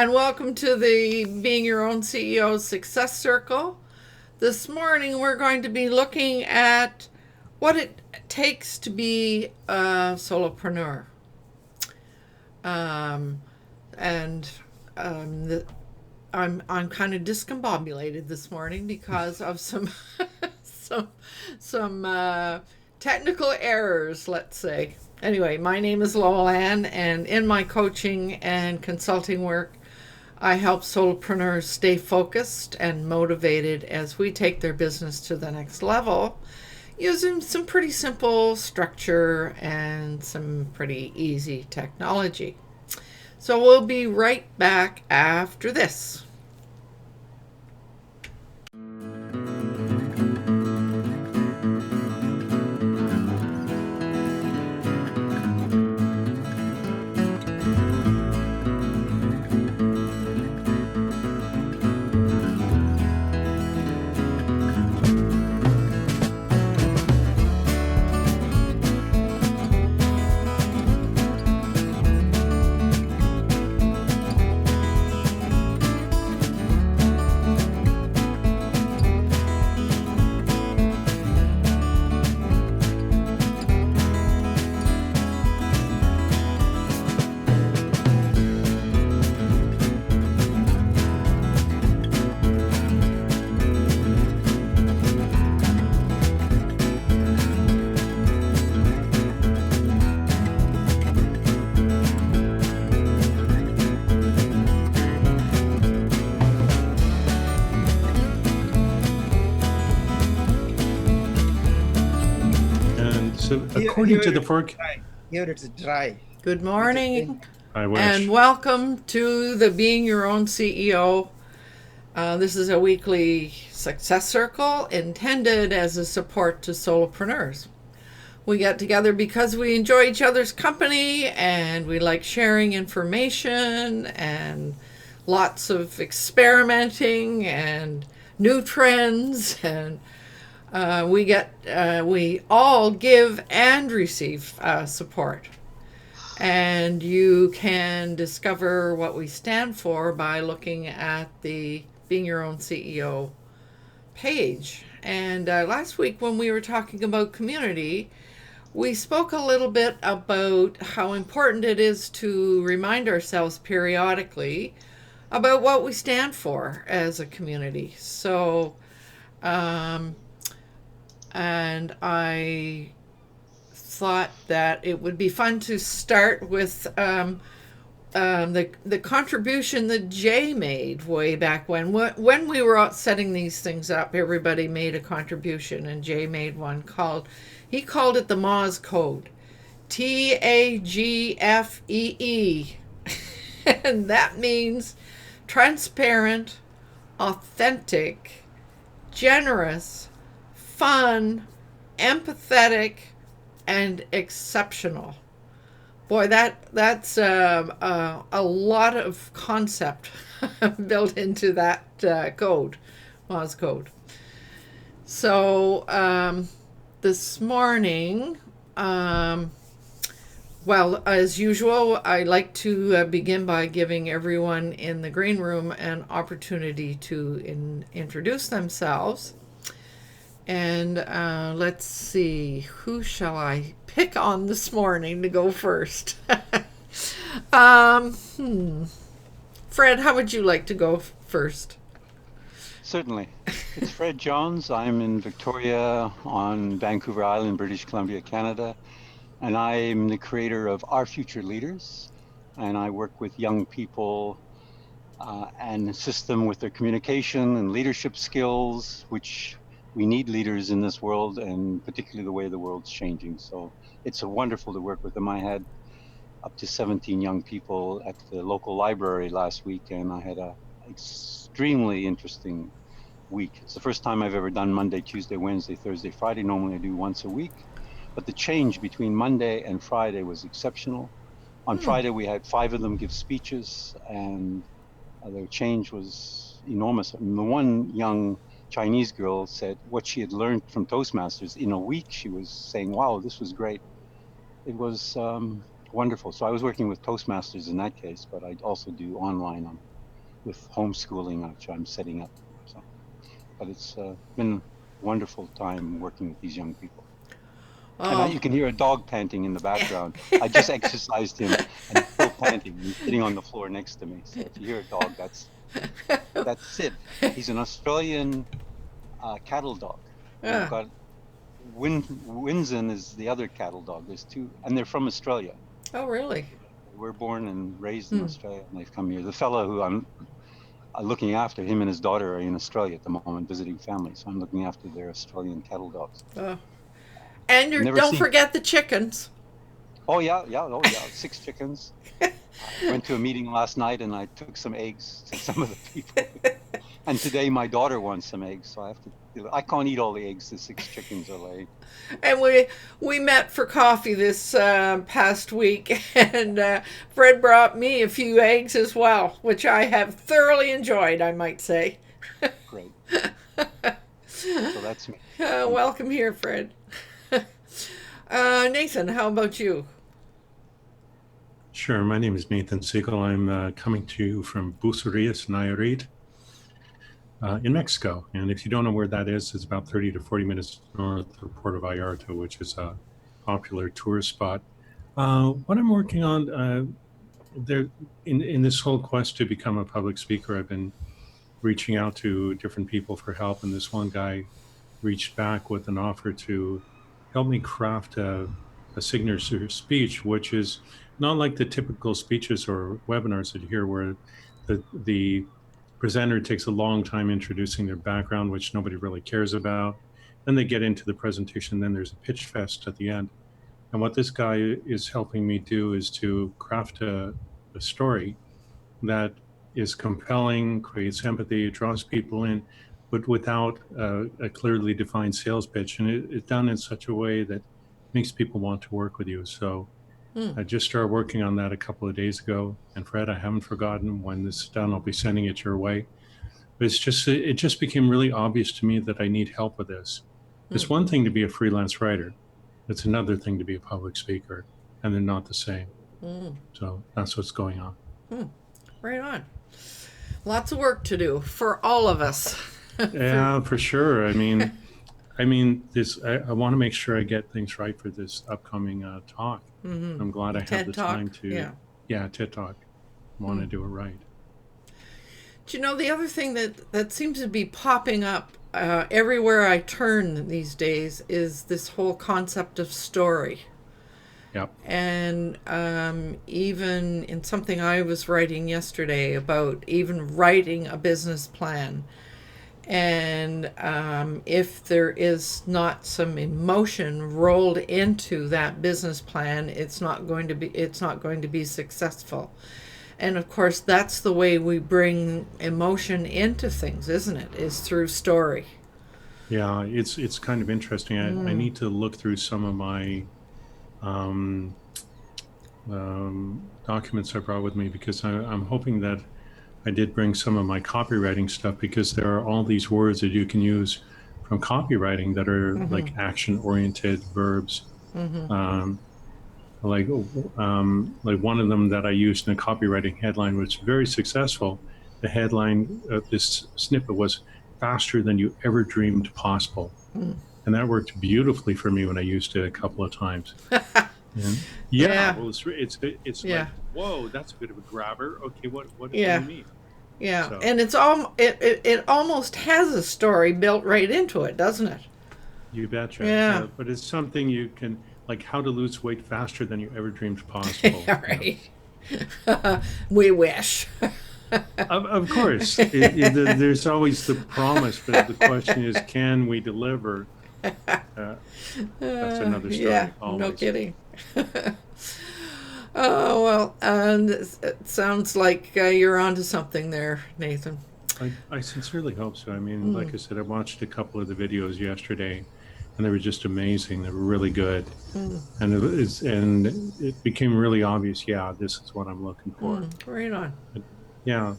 And welcome to the Being Your Own CEO Success Circle. This morning we're going to be looking at what it takes to be a solopreneur. Um, and I'm kind of discombobulated this morning because of some technical errors, let's say. Anyway, my name is Lowell Ann, and in my coaching and consulting work, I help solopreneurs stay focused and motivated as we take their business to the next level using some pretty simple structure and some pretty easy technology. So we'll be right back after this. So according to the fork, here it's dry. Good morning I wish. and welcome to the Being Your Own CEO. This is a weekly success circle intended as a support to solopreneurs. We get together because we enjoy each other's company and we like sharing information and lots of experimenting and new trends, and we all give and receive support. And you can discover what we stand for by looking at the Being Your Own CEO page. And last week when we were talking about community, we spoke a little bit about how important it is to remind ourselves periodically about what we stand for as a community. So, and I thought that it would be fun to start with the contribution that Jay made way back when we were out setting these things up. Everybody made a contribution, and Jay made one he called it the Moz Code, TAGFEE, and that means transparent, authentic, generous, fun, empathetic, and exceptional. Boy, that's a lot of concept built into that code, Moz code. So this morning, well, as usual, I like to begin by giving everyone in the green room an opportunity to introduce themselves. And let's see, who shall I pick on this morning to go first? Fred, how would you like to go first? Certainly. It's Fred Jones. I'm in Victoria on Vancouver Island, British Columbia, Canada. And I'm the creator of Our Future Leaders. And I work with young people and assist them with their communication and leadership skills, which we need leaders in this world, and particularly the way the world's changing. So it's wonderful to work with them. I had up to 17 young people at the local library last week, and I had an extremely interesting week. It's the first time I've ever done Monday, Tuesday, Wednesday, Thursday, Friday. Normally I do once a week, but the change between Monday and Friday was exceptional. On Friday, we had 5 of them give speeches, and their change was enormous. And the one young Chinese girl said what she had learned from Toastmasters in a week. She was saying, wow, this was great. It was wonderful. So I was working with Toastmasters in that case, but I also do online on with homeschooling, which I'm setting up. So, but it's been a wonderful time working with these young people. And you Oh. can hear a dog panting in the background. I just exercised him, and he's still panting. He's sitting on the floor next to me. So if you hear a dog, that's Sid. He's an Australian cattle dog, and I've Ah. got Winzen is the other cattle dog. There's two, and they're from Australia. Oh, really? They were born and raised in Hmm. Australia, and they've come here. The fellow who I'm looking after, him and his daughter are in Australia at the moment visiting family. So I'm looking after their Australian cattle dogs. Oh. And Never don't seen. forget the chickens. Oh yeah, yeah, oh yeah. 6 chickens. I went to a meeting last night and I took some eggs to some of the people. And today my daughter wants some eggs, so I have to. I can't eat all the eggs the 6 chickens are laying. And we met for coffee this past week, and Fred brought me a few eggs as well, which I have thoroughly enjoyed, I might say. Great. So that's me. Welcome here, Fred. Nathan, how about you? Sure. My name is Nathan Siegel. I'm coming to you from Bucerias, Nayarit, in Mexico. And if you don't know where that is, it's about 30 to 40 minutes north of Puerto Vallarta, which is a popular tourist spot. What I'm working on there in this whole quest to become a public speaker, I've been reaching out to different people for help. And this one guy reached back with an offer to help me craft a signature speech, which is not like the typical speeches or webinars that you hear where the presenter takes a long time introducing their background, which nobody really cares about. Then they get into the presentation, then there's a pitch fest at the end. And what this guy is helping me do is to craft a story that is compelling, creates empathy, draws people in, but without a clearly defined sales pitch. And it's done in such a way that makes people want to work with you. So Hmm. I just started working on that a couple of days ago. And Fred, I haven't forgotten. When this is done, I'll be sending it your way. But it just became really obvious to me that I need help with this. It's one thing to be a freelance writer. It's another thing to be a public speaker, and they're not the same. Mm. So that's what's going on. Right on. Lots of work to do for all of us. Yeah, for sure. I mean, this. I want to make sure I get things right for this upcoming talk. Mm-hmm. I'm glad I have the Talk. time to. Yeah. TED Talk. I want to do it right. Do you know the other thing that seems to be popping up everywhere I turn these days is this whole concept of story. Yep. And even in something I was writing yesterday about even writing a business plan. And if there is not some emotion rolled into that business plan, it's not going to be successful. And of course, that's the way we bring emotion into things, isn't it? Is through story. Yeah, it's kind of interesting. I need to look through some of my documents I brought with me because I'm hoping that I did bring some of my copywriting stuff because there are all these words that you can use from copywriting that are like action-oriented verbs. Like one of them that I used in a copywriting headline was very successful. The headline of this snippet was faster than you ever dreamed possible. And that worked beautifully for me when I used it a couple of times. And well, it's like, whoa, that's a bit of a grabber. Okay, what do you mean? Yeah, so. And it almost has a story built right into it, doesn't it? You betcha. Yeah. But it's something you can, like how to lose weight faster than you ever dreamed possible. Right. We wish. Of course. There's always the promise, but the question is, can we deliver? That's another story. Yeah, always. No kidding. Oh, well, and it sounds like you're onto something there, Nathan. I sincerely hope so. I mean, like I said, I watched a couple of the videos yesterday, and they were just amazing. They were really good. And it became really obvious, this is what I'm looking for. Right on. Yeah.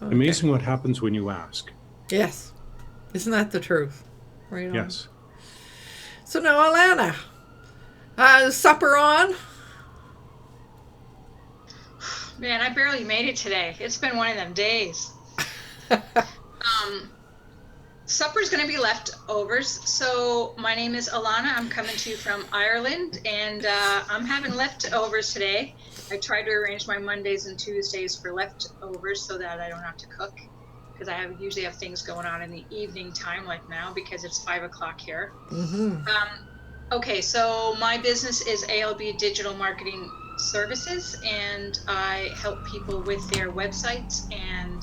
Okay. Amazing what happens when you ask. Yes. Isn't that the truth? Right on. Yes. So now, Alana, supper on? Man, I barely made it today. It's been one of them days. Supper's going to be leftovers. So my name is Alana. I'm coming to you from Ireland, and I'm having leftovers today. I try to arrange my Mondays and Tuesdays for leftovers so that I don't have to cook, because I usually have things going on in the evening time, like now, because it's 5 o'clock here. Okay, so my business is ALB Digital Marketing Services, and I help people with their websites, and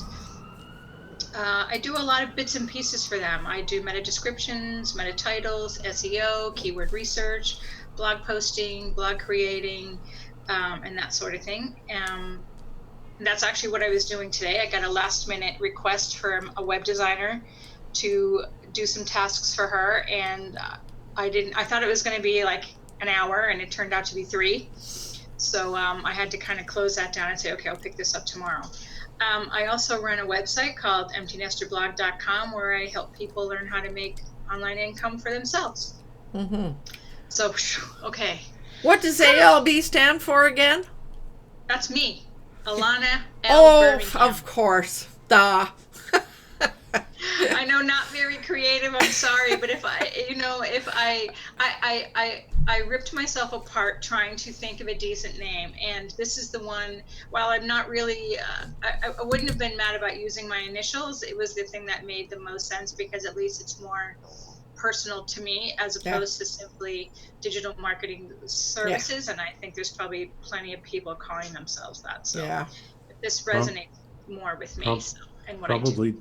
I do a lot of bits and pieces for them. I do meta descriptions, meta titles, SEO, keyword research, blog posting, blog creating, and that sort of thing. That's actually what I was doing today. I got a last minute request from a web designer to do some tasks for her, and I thought it was going to be like an hour, and it turned out to be 3. So I had to kind of close that down and say, okay, I'll pick this up tomorrow. I also run a website called emptynestblog.com, where I help people learn how to make online income for themselves. So, okay. What does ALB stand for again? That's me, Alana L. Oh, Birmingham. of course. Duh. I know, not very creative. I'm sorry, but if I ripped myself apart trying to think of a decent name, and this is the one. While I'm not really, I wouldn't have been mad about using my initials. It was the thing that made the most sense, because at least it's more personal to me as opposed to simply digital marketing services. And I think there's probably plenty of people calling themselves that. So this resonates more with me and what I do.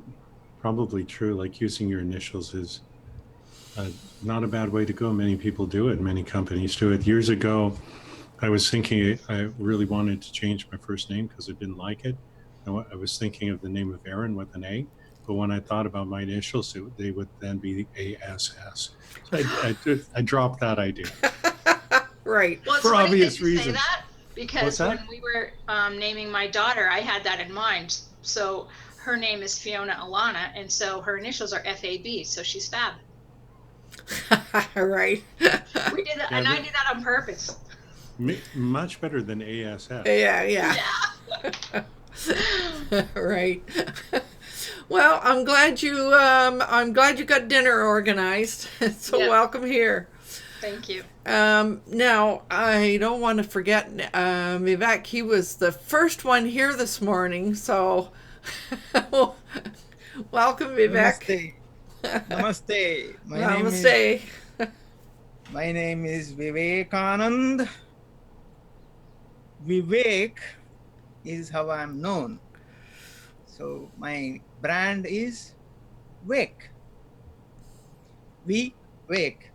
Probably true. Like, using your initials is not a bad way to go. Many people do it. Many companies do it. Years ago, I was thinking I really wanted to change my first name because I didn't like it. I was thinking of the name of Aaron with an A, but when I thought about my initials, they would then be ASS. So I dropped that idea. Right. Well, it's for funny obvious that you reasons. say that, because when we were naming my daughter, I had that in mind. So her name is Fiona Alana, and so her initials are FAB, so she's Fab. Right. We did that, and I did that on purpose. Much better than ASS. Yeah. Right. Well, I'm glad you got dinner organized. So welcome here. Thank you. Now, I don't want to forget Vivek. He was the first one here this morning, so welcome, Vivek. Namaste. Namaste. My name is Vivekanand. Vivek is how I'm known. So my brand is Wake. We wake.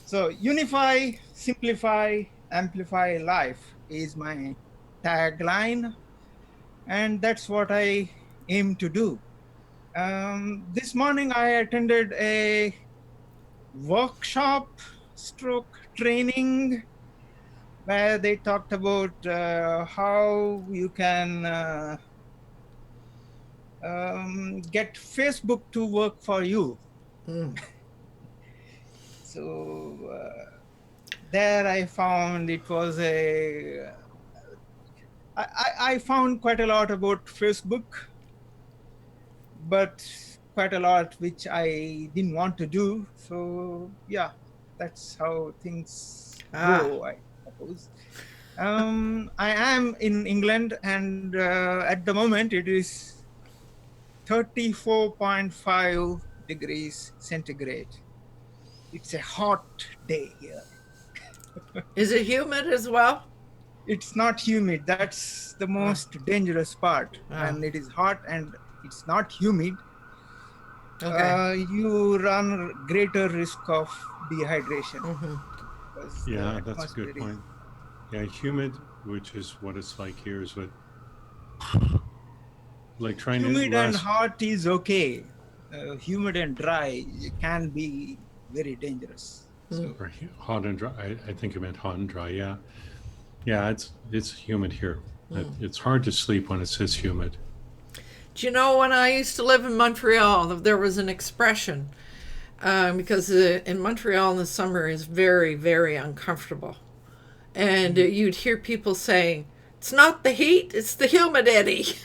So unify, simplify, amplify life is my tagline, and that's what I aim to do. This morning I attended a workshop stroke training where they talked about how you can get Facebook to work for you. So there I found it was I found quite a lot about Facebook, but quite a lot which I didn't want to do. So yeah, that's how things go, I suppose. I am in England, and at the moment it is 34.5 degrees centigrade. It's a hot day here. Is it humid as well? It's not humid. That's the most dangerous part. When it is hot and it's not humid, you run greater risk of dehydration. Yeah, that's a good point. Yeah, humid, which is what it's like here, is what, like, trying humid to and hot is okay. Humid and dry can be very dangerous. So. Hot and dry. I think you meant hot and dry. Yeah, it's humid here. It's hard to sleep when it says humid. Do you know, when I used to live in Montreal, there was an expression, because in Montreal in the summer is very, very uncomfortable. And you'd hear people saying, "It's not the heat, it's the humidity."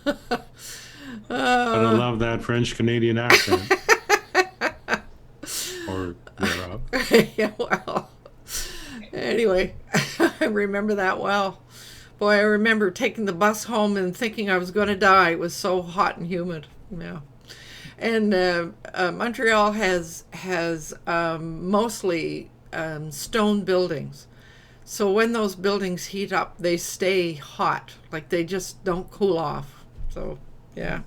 But I love that French Canadian accent. Or thereof. Yeah, well, anyway, I remember that well. Boy, I remember taking the bus home and thinking I was going to die. It was so hot and humid. Yeah. And Montreal has mostly stone buildings. So when those buildings heat up, they stay hot. Like they just don't cool off. So, yeah.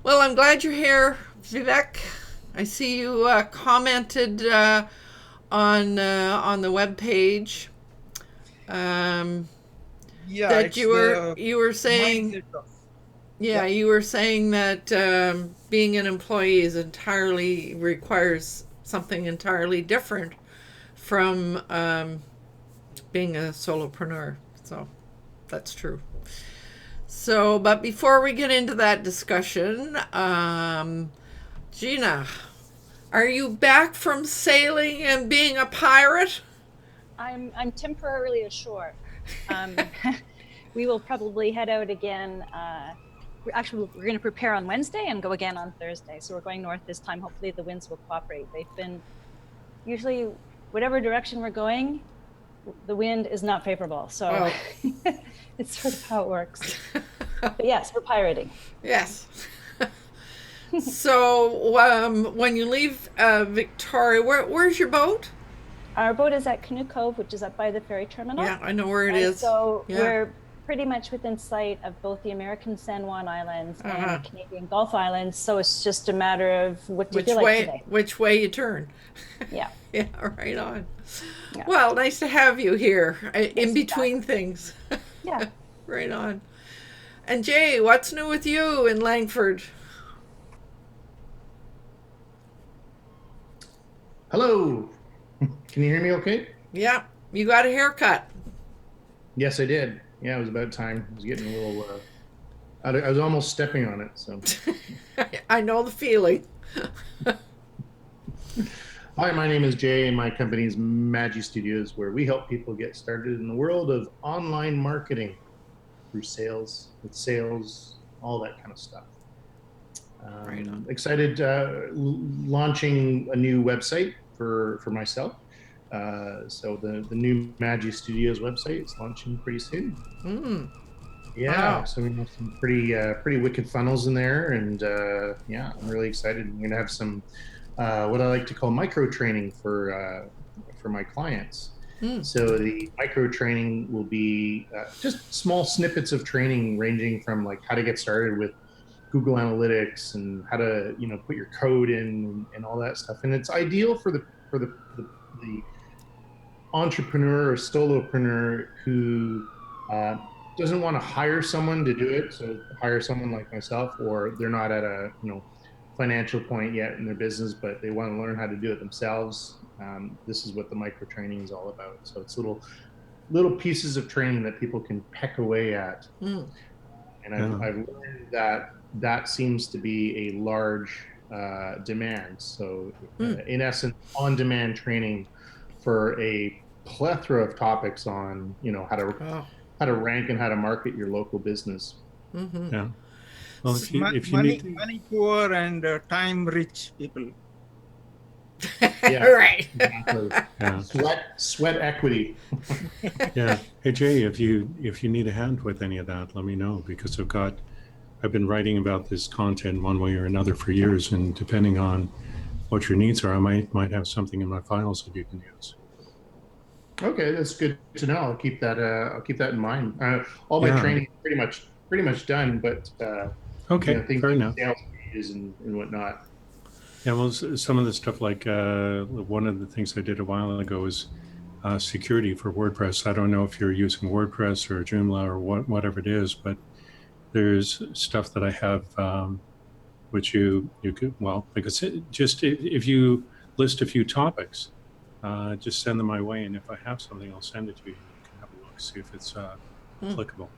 Well, I'm glad you're here, Vivek. I see you commented on the web page Yeah, that it's you were saying. mindset of, Yeah, you were saying that being an employee is entirely requires something entirely different from being a solopreneur. So that's true. So, but before we get into that discussion, Gina, are you back from sailing and being a pirate? I'm temporarily ashore. We will probably head out again. Actually, we're going to prepare on Wednesday and go again on Thursday. So we're going north this time. Hopefully the winds will cooperate. They've been usually whatever direction we're going, the wind is not favorable. So it's sort of how it works. But yes, we're pirating. Yes. So when you leave Victoria, where's your boat? Our boat is at Canoe Cove, which is up by the ferry terminal. Yeah, I know where it is. So yeah. We're pretty much within sight of both the American San Juan Islands and the Canadian Gulf Islands. So it's just a matter of what do you feel like today? Which way you turn. Yeah. Yeah, right on. Yeah. Well, nice to have you here in between things. Yeah. Right on. And Jay, what's new with you in Langford? Hello. Can you hear me okay? Yeah, you got a haircut. Yes, I did. Yeah, it was about time. I was getting a little, I was almost stepping on it, so. I know the feeling. Hi, my name is Jay, and my company is Magi Studios, where we help people get started in the world of online marketing through sales, all that kind of stuff. Right on. Excited launching a new website for myself. So the new Magi Studios website is launching pretty soon. Yeah, Wow. so we have some pretty wicked funnels in there, and yeah, I'm really excited. I'm gonna have some what I like to call micro training for my clients. So the micro training will be just small snippets of training, ranging from like how to get started with Google Analytics and how to put your code in and all that stuff. And it's ideal for the entrepreneur or solopreneur who doesn't want to hire someone to do it. So hire someone like myself, or they're not at a financial point yet in their business, but they want to learn how to do it themselves. This is what the micro training is all about. So it's little pieces of training that people can peck away at. And I've learned that seems to be a large demand. So in essence, on-demand training for a plethora of topics on how to rank and how to market your local business. Yeah. Well, if you money poor and time rich people. Yeah, Right. exactly. Yeah. Sweat equity. Yeah. Hey Jay, if you need a hand with any of that, let me know, because I've been writing about this content one way or another for years, and depending on what your needs are, I might have something in my files that you can use. Okay, that's good to know. I'll keep that in mind. All my training is pretty much done, but okay, things fair like enough. sales pages and whatnot. Yeah, well, some of the stuff, like one of the things I did a while ago is security for WordPress. I don't know if you're using WordPress or Joomla or whatever it is, but there's stuff that I have which you could, because if you list a few topics, just send them my way, and if I have something, I'll send it to you. You can have a look, see if it's applicable.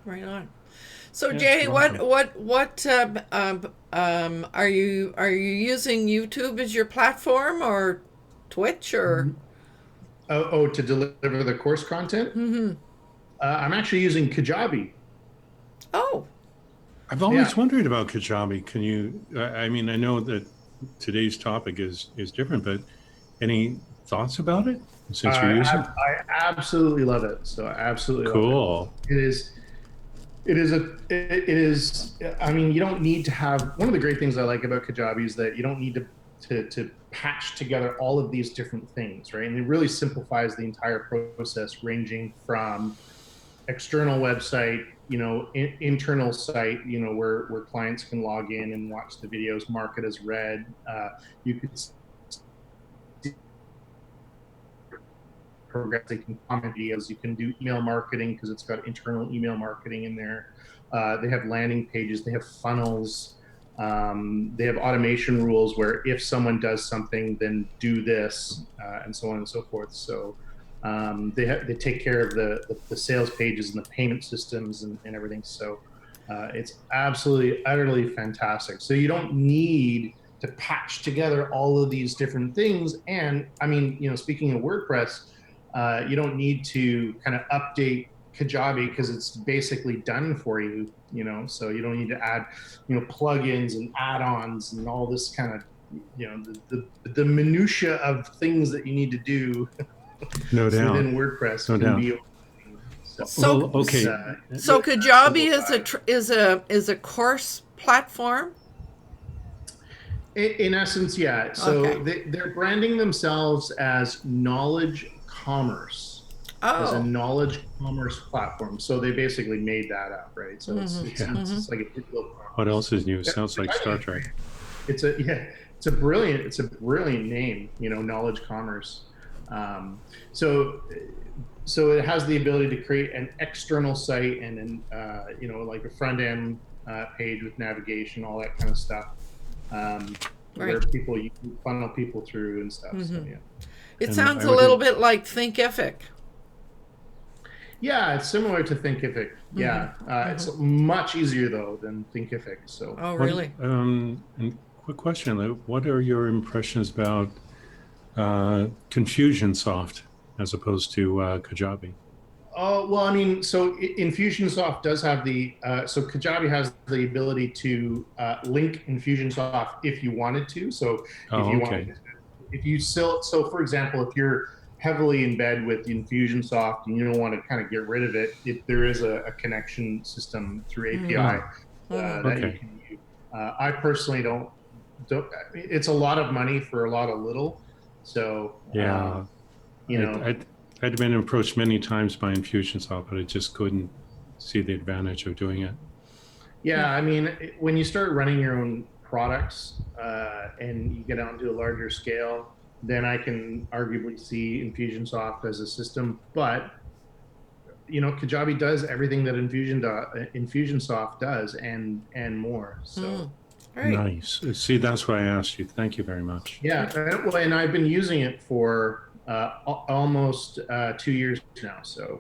Right on. So Yeah, Jay, you're what are you using YouTube as your platform or Twitch or? To deliver the course content? Mm-hmm. I'm actually using Kajabi. Oh, I've always Yeah. wondered about Kajabi. Can you? I mean, I know that today's topic is different, but any thoughts about it since you're using it? I absolutely love it. So I absolutely love it. Cool. It is. I mean, you don't need to have. One of the great things I like about Kajabi is that you don't need to patch together all of these different things, right? And it really simplifies the entire process, ranging from external website, internal site, where clients can log in and watch the videos, mark it as read. You could see programs, they can comment videos, you can do email marketing because it's got internal email marketing in there. They have landing pages, they have funnels, they have automation rules where if someone does something, then do this, and so on and so forth. So they take care of the sales pages and the payment systems and everything. So it's absolutely, utterly fantastic. So you don't need to patch together all of these different things. And I mean, speaking of WordPress, you don't need to kind of update Kajabi because it's basically done for you, so you don't need to add, plugins and add-ons and all this kind of, the minutia of things that you need to do. No doubt. Within WordPress No can doubt. be. So okay. So Kajabi is a course platform. In essence, yeah. So Okay. they're branding themselves as knowledge commerce. As a Oh, knowledge commerce platform. So they basically made that up, right? So it's like a digital commerce. What else is new? Sounds like Star Trek. It's a brilliant name, knowledge commerce. So it has the ability to create an external site and then like a front end page with navigation, all that kind of stuff, where you can funnel people through and stuff. So yeah. it And sounds I a would little do- bit like Thinkific. Yeah, it's similar to Thinkific. Yeah, it's much easier though than Thinkific. So Oh, really? And quick question: what are your impressions about Confusionsoft as opposed to Kajabi? Oh, well, I mean, so Infusionsoft does have so Kajabi has the ability to link Infusionsoft if you wanted to. So so for example, if you're heavily in bed with Infusionsoft and you don't want to kind of get rid of it, there is a connection system through API that you can use. I personally don't, it's a lot of money for a lot of little. So, yeah, I'd been approached many times by Infusionsoft, but I just couldn't see the advantage of doing it. Yeah, I mean, when you start running your own products and you get onto a larger scale, then I can arguably see Infusionsoft as a system. But Kajabi does everything that Infusionsoft does and more. So nice. See, that's why I asked you. Thank you very much. Yeah, well, and I've been using it for almost 2 years now. So.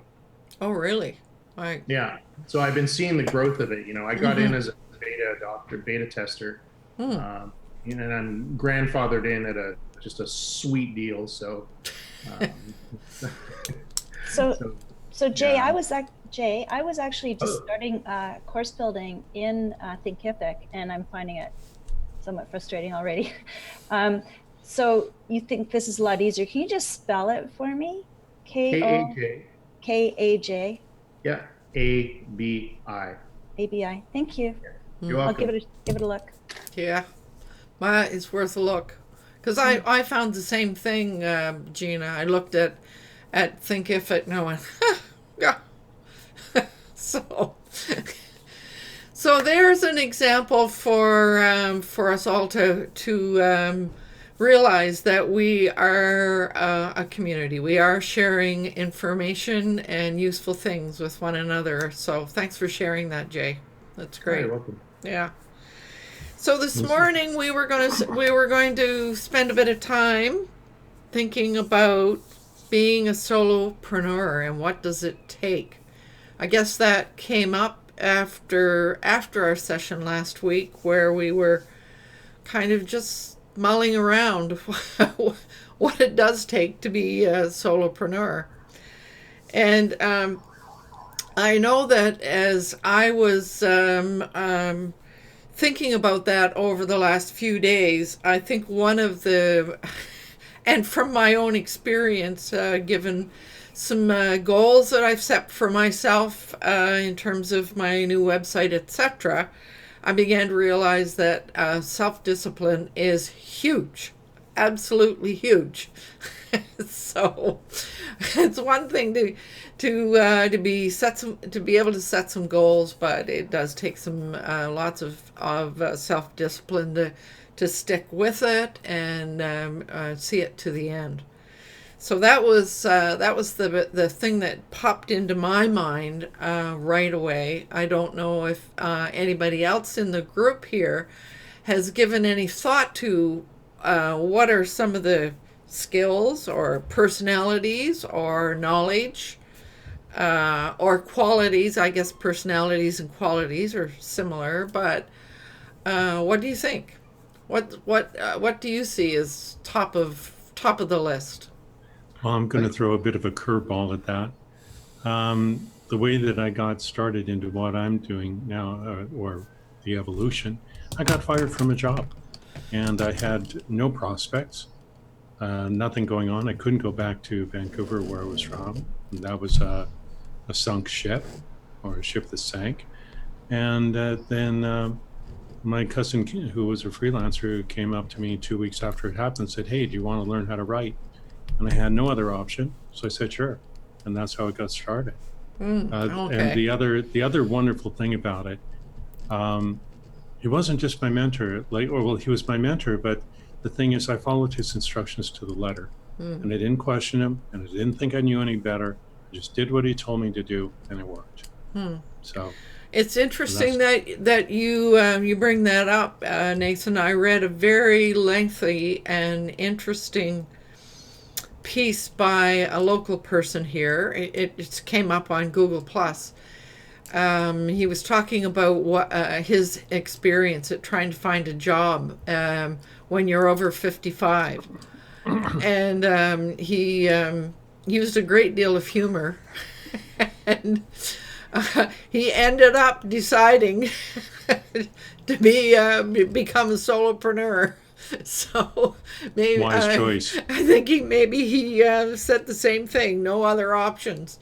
Oh, really? Right. Yeah. So I've been seeing the growth of it. I got in as a beta tester, and I'm grandfathered in at just a sweet deal. So. So Jay, I was actually just starting course building in Thinkific, and I'm finding it somewhat frustrating already. So you think this is a lot easier? Can you just spell it for me? K-A-J. K-A-J. Yeah. A-B-I. A-B-I. Thank you. You're welcome. I'll give it a look. Yeah, it's worth a look. Because I found the same thing, Gina. I looked at Thinkific and I went, yeah. So there's an example for us all to realize that we are a community. We are sharing information and useful things with one another. So thanks for sharing that, Jay. That's great. You're welcome. Yeah. So this morning we were going to spend a bit of time thinking about being a solopreneur and what does it take I guess that came up after our session last week, where we were kind of just mulling around what it does take to be a solopreneur. And I know that as I was thinking about that over the last few days, I think one of the, and from my own experience, given some goals that I've set for myself in terms of my new website, etc., I began to realize that self-discipline is huge, absolutely huge. So it's one thing to be able to set some goals, but it does take some lots of self-discipline to stick with it and see it to the end. So that was the thing that popped into my mind right away. I don't know if anybody else in the group here has given any thought to what are some of the skills or personalities or knowledge or qualities. I guess personalities and qualities are similar, but what do you think? What do you see as top of the list? Well, I'm going to throw a bit of a curveball at that. The way that I got started into what I'm doing now, or the evolution, I got fired from a job, and I had no prospects, nothing going on. I couldn't go back to Vancouver, where I was from. And that was a sunk ship, or a ship that sank. And then my cousin, who was a freelancer, came up to me 2 weeks after it happened and said, "Hey, do you want to learn how to write?" And I had no other option, so I said sure, and that's how it got started. Okay. And the other wonderful thing about it, he wasn't just my mentor, he was my mentor, but the thing is, I followed his instructions to the letter, and I didn't question him, and I didn't think I knew any better. I just did what he told me to do, and it worked. So it's interesting that you bring that up, Nathan. I read a very lengthy and interesting piece by a local person here. It came up on Google Plus. He was talking about what his experience at trying to find a job when you're over 55, and he used a great deal of humor, and he ended up deciding to become a solopreneur. So maybe wise choice. I think he said the same thing. No other options.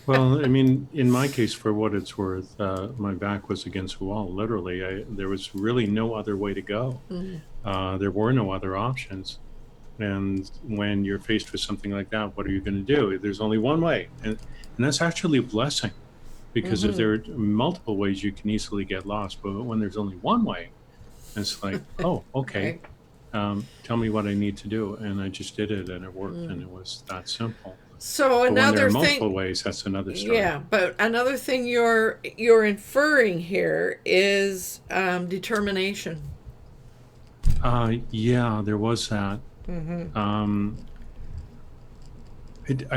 Well, I mean, in my case, for what it's worth, my back was against the wall. Literally, there was really no other way to go. There were no other options. And when you're faced with something like that, what are you going to do? There's only one way, and that's actually a blessing, because if there are multiple ways, you can easily get lost. But when there's only one way, it's like, oh, okay. Tell me what I need to do, and I just did it, and it worked, and it was that simple. So But when there another are thing, multiple ways, that's another story. yeah. But another thing you're inferring here is determination. Yeah, there was that. I'm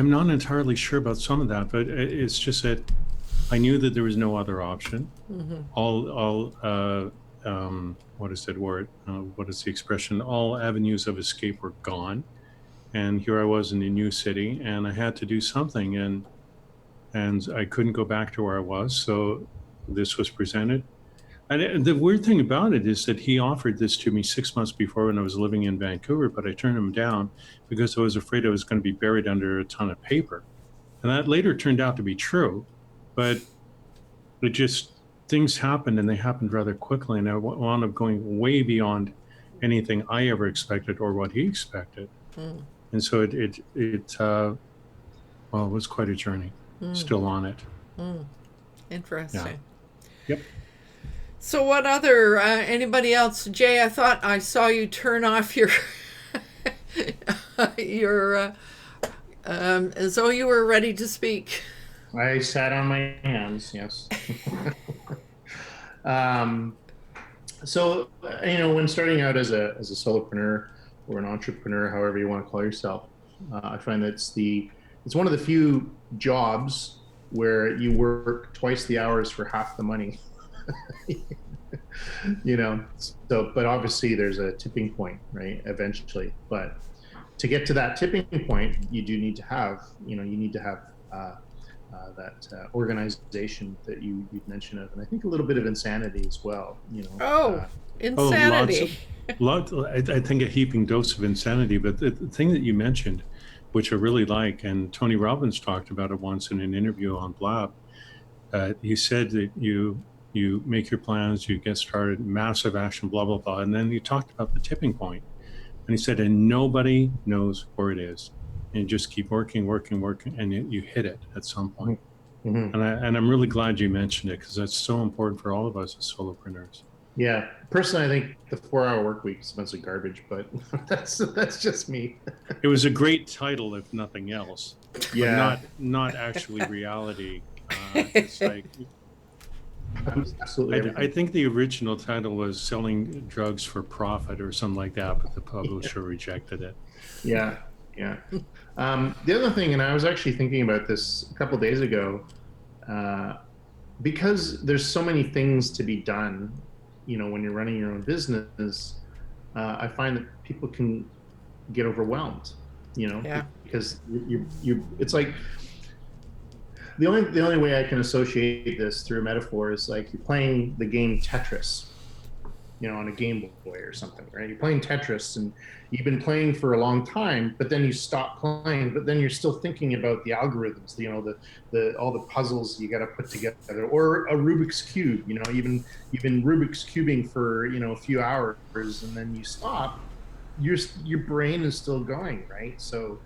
not entirely sure about some of that, but it's just that I knew that there was no other option. What is that word? What is the expression? All avenues of escape were gone, and here I was in a new city, and I had to do something, and I couldn't go back to where I was, so this was presented. And the weird thing about it is that he offered this to me 6 months before, when I was living in Vancouver, but I turned him down because I was afraid I was going to be buried under a ton of paper. And that later turned out to be true, but it just, things happened, and they happened rather quickly, and I wound up going way beyond anything I ever expected or what he expected. And so it was quite a journey. Still on it. Interesting. Yep. So what other, anybody else? Jay, I thought I saw you turn off your, as though you were ready to speak. I sat on my hands, yes. So, when starting out as a solopreneur or an entrepreneur, however you want to call yourself, I find that it's one of the few jobs where you work twice the hours for half the money. You know, so, but obviously there's a tipping point, right? Eventually, but to get to that tipping point, you do need to have, you know, you need to have that organization that you've mentioned of, and I think a little bit of insanity as well, you know. Oh, insanity. I think a heaping dose of insanity. But the thing that you mentioned, which I really like, and Tony Robbins talked about it once in an interview on Blab, he said that you make your plans, you get started, massive action, blah, blah, blah. And then you talked about the tipping point. And he said, and nobody knows where it is. And you just keep working, and you hit it at some point. Mm-hmm. And I'm really glad you mentioned it, because that's so important for all of us as solopreneurs. Yeah, personally, I think the 4-hour work week is a bunch of garbage, but that's just me. It was a great title, if nothing else. Yeah, but not actually reality. It's like, absolutely. I think the original title was Selling Drugs for Profit or something like that, but the publisher rejected it. Yeah. The other thing, and I was actually thinking about this a couple of days ago, because there's so many things to be done, you know, when you're running your own business, I find that people can get overwhelmed, you know, because you it's like, the only way I can associate this through a metaphor is like you're playing the game Tetris, you know, on a Game Boy or something, right? You're playing Tetris and you've been playing for a long time, but then you stop playing, but then you're still thinking about the algorithms, you know, the all the puzzles you got to put together, or a Rubik's Cube, you know, you've been Rubik's cubing for, you know, a few hours, and then you stop, your brain is still going, right? So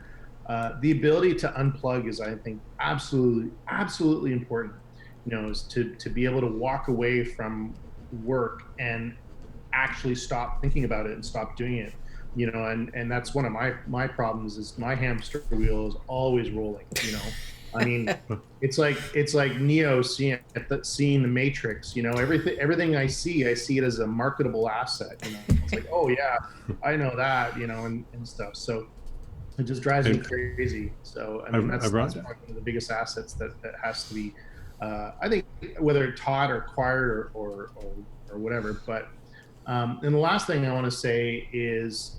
the ability to unplug is, I think, absolutely important, you know, is to be able to walk away from work and actually stop thinking about it and stop doing it, you know. And that's one of my problems, is my hamster wheel is always rolling, you know. I mean, it's like Neo seeing the Matrix, you know. Everything I see it as a marketable asset, you know. It's like, oh yeah, I know that, you know, and stuff. So it just drives me crazy. So I mean, that's one of the biggest assets that has to be, I think, whether taught or acquired or whatever. But and the last thing I want to say is,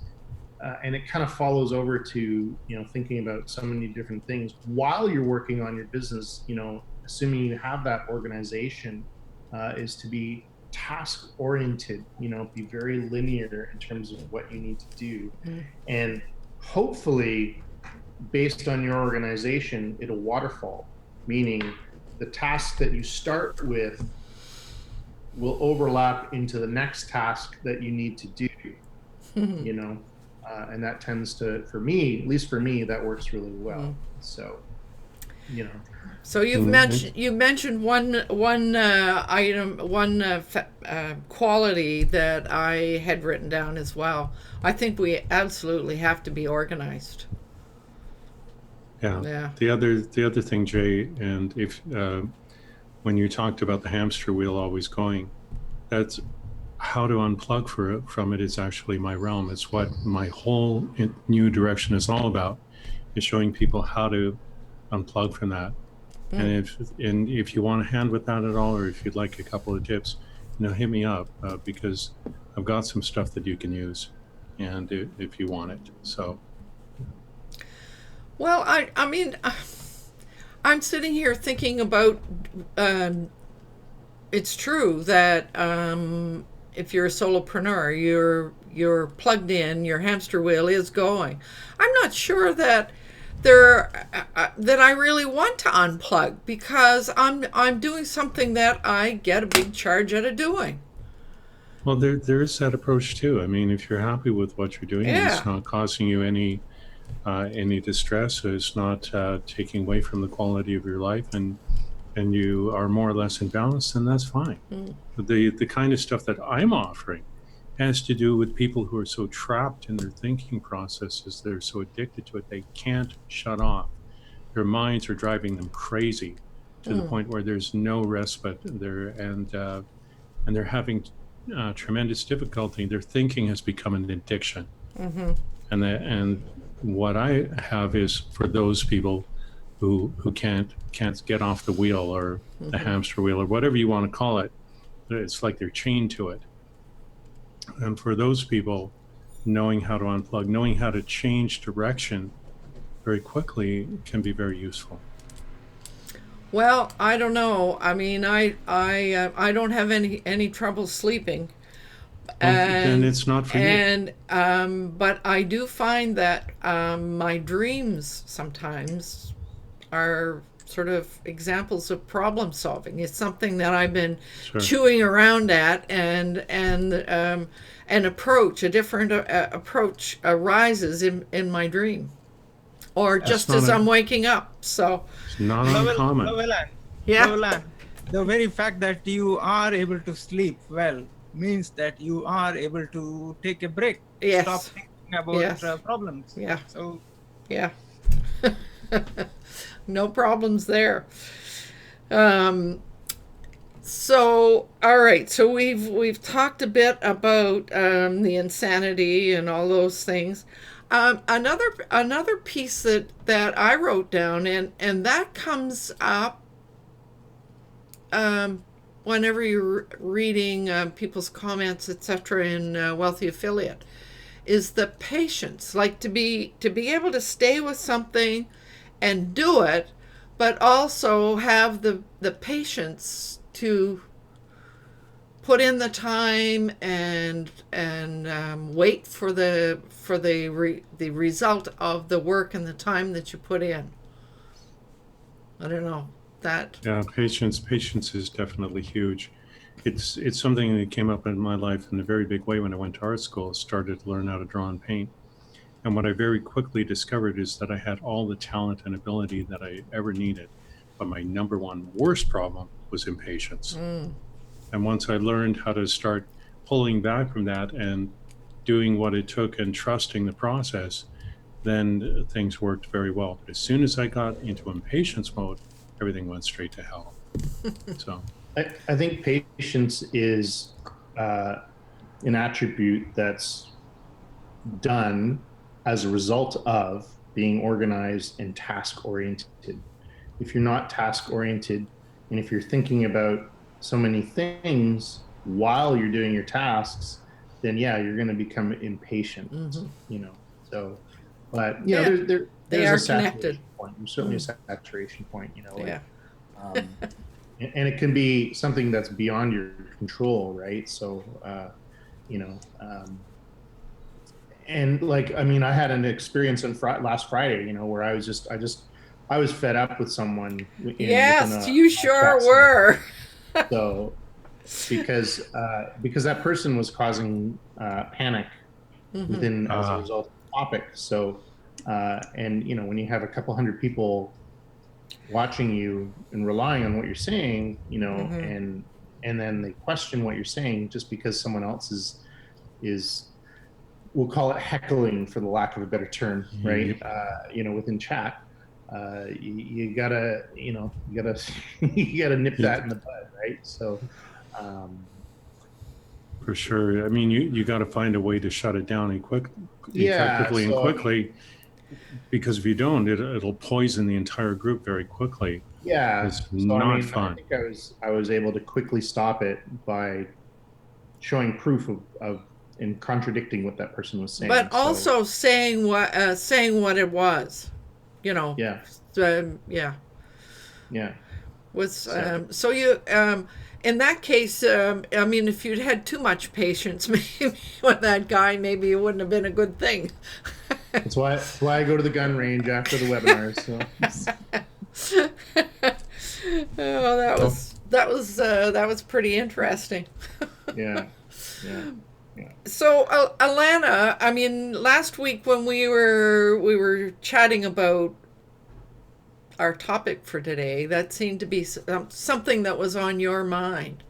and it kind of follows over to, you know, thinking about so many different things while you're working on your business, you know, assuming you have that organization, is to be task oriented, you know, be very linear in terms of what you need to do. And hopefully, based on your organization, it'll waterfall, meaning the task that you start with will overlap into the next task that you need to do, you know, and that tends to, for me, at least for me, that works really well. So, you know. So you mentioned one item, one quality that I had written down as well. I think we absolutely have to be organized. Yeah. The other thing, Jay, and if when you talked about the hamster wheel always going, that's how to unplug from it is actually my realm. It's what my whole new direction is all about, is showing people how to unplug from that. And if you want a hand with that at all, or if you'd like a couple of tips, you know, hit me up, because I've got some stuff that you can use, and if you want it. So. Well, I mean, I'm sitting here thinking about, it's true that if you're a solopreneur, you're plugged in, your hamster wheel is going. I'm not sure that that I really want to unplug, because I'm doing something that I get a big charge out of doing. Well, there is that approach too. I mean, if you're happy with what you're doing, and it's not causing you any distress, it's not taking away from the quality of your life, and you are more or less in balance, then that's fine. But the kind of stuff that I'm offering has to do with people who are so trapped in their thinking processes, they're so addicted to it, they can't shut off. Their minds are driving them crazy to the point where there's no respite there, and they're having tremendous difficulty. Their thinking has become an addiction. And what I have is, for those people, who can't get off the wheel, or the hamster wheel, or whatever you want to call it. It's like they're chained to it. And for those people, knowing how to unplug, knowing how to change direction very quickly can be very useful. Well, I don't know. I mean, I don't have any trouble sleeping. Then it's not for you. And but I do find that my dreams sometimes are sort of examples of problem solving. It's something that I've been chewing around at, and an approach, a different approach arises in my dream, or just as I'm waking up. So it's not uncommon. Loveland, the very fact that you are able to sleep well means that you are able to take a break. Yes. Stop thinking about problems. Yeah. So yeah. No problems there. So all right, so we've talked a bit about the insanity and all those things. Another piece that I wrote down, and that comes up whenever you're reading people's comments, etc., in Wealthy Affiliate, is the patience. Like to be able to stay with something and do it, but also have the patience to put in the time and wait for the result of the work and the time that you put in. I don't know that. Yeah, patience is definitely huge. It's something that came up in my life in a very big way when I went to art school. Started to learn how to draw and paint. And what I very quickly discovered is that I had all the talent and ability that I ever needed, but my number one worst problem was impatience. And once I learned how to start pulling back from that and doing what it took and trusting the process, then things worked very well. But as soon as I got into impatience mode, everything went straight to hell. So I think patience is an attribute that's done as a result of being organized and task oriented. If you're not task oriented, and if you're thinking about so many things while you're doing your tasks, then you're going to become impatient. So, but there's a saturation point. There's certainly a saturation point. And it can be something that's beyond your control, right? So, and like, I mean, I had an experience on last Friday, where I was fed up with someone. Yes, you sure were. So, because that person was causing panic within as a result of the topic. So, and when you have a couple hundred people watching you and relying on what you're saying, and then they question what you're saying just because someone else is we'll call it heckling, for the lack of a better term, right? Within chat. You gotta you gotta nip that in the bud, right? So for sure. I mean, you got to find a way to shut it down effectively and quickly, because if you don't, it'll poison the entire group very quickly. It's not fun. I think I was able to quickly stop it by showing proof of and contradicting what that person was saying, but also saying what it was. So you in that case, I mean, if you'd had too much patience maybe with that guy, maybe it wouldn't have been a good thing. That's why I go to the gun range after the webinars. So. That was pretty interesting. Yeah. So, Alana, I mean, last week when we were chatting about our topic for today, that seemed to be something that was on your mind.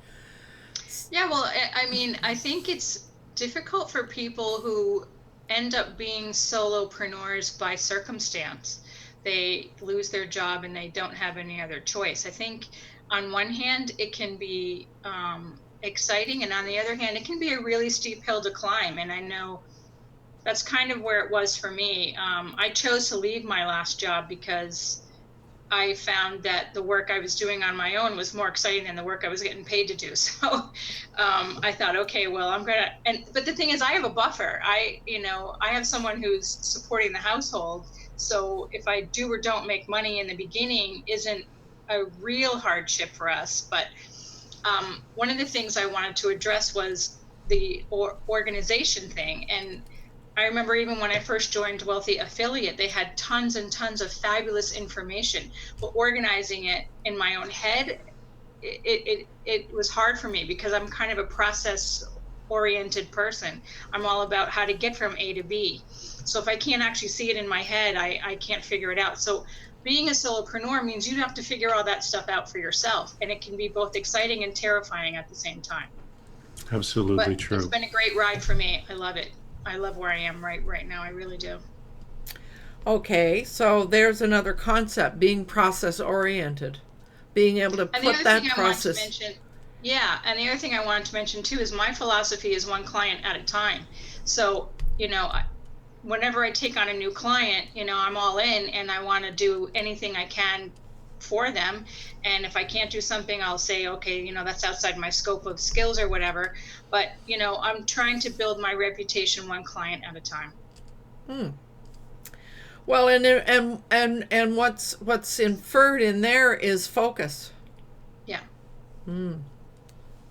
Yeah, well, I mean, I think it's difficult for people who end up being solopreneurs by circumstance. They lose their job and they don't have any other choice. I think on one hand, it can be exciting, and on the other hand, it can be a really steep hill to climb. And I know that's kind of where it was for me. I chose to leave my last job because I found that the work I was doing on my own was more exciting than the work I was getting paid to do. So I thought, okay, well, but the thing is, I have a buffer. I have someone who's supporting the household. So if I do or don't make money in the beginning isn't a real hardship for us. But one of the things I wanted to address was the organization thing. And I remember even when I first joined Wealthy Affiliate, they had tons and tons of fabulous information, but organizing it in my own head, it was hard for me because I'm kind of a process oriented person. I'm all about how to get from A to B. So if I can't actually see it in my head, I can't figure it out. So being a solopreneur means you have to figure all that stuff out for yourself. And it can be both exciting and terrifying at the same time. Absolutely But true. it's been a great ride for me. I love it. I love where I am right now. I really do. Okay, so there's another concept, being process oriented, being able to And the put other that thing I wanted to process. mention, yeah, and the other thing I wanted to mention too is my philosophy is one client at a time. So, whenever I take on a new client, I'm all in and I want to do anything I can for them. And if I can't do something, I'll say, okay, that's outside my scope of skills or whatever. But, I'm trying to build my reputation one client at a time. Well, and what's inferred in there is focus. Yeah.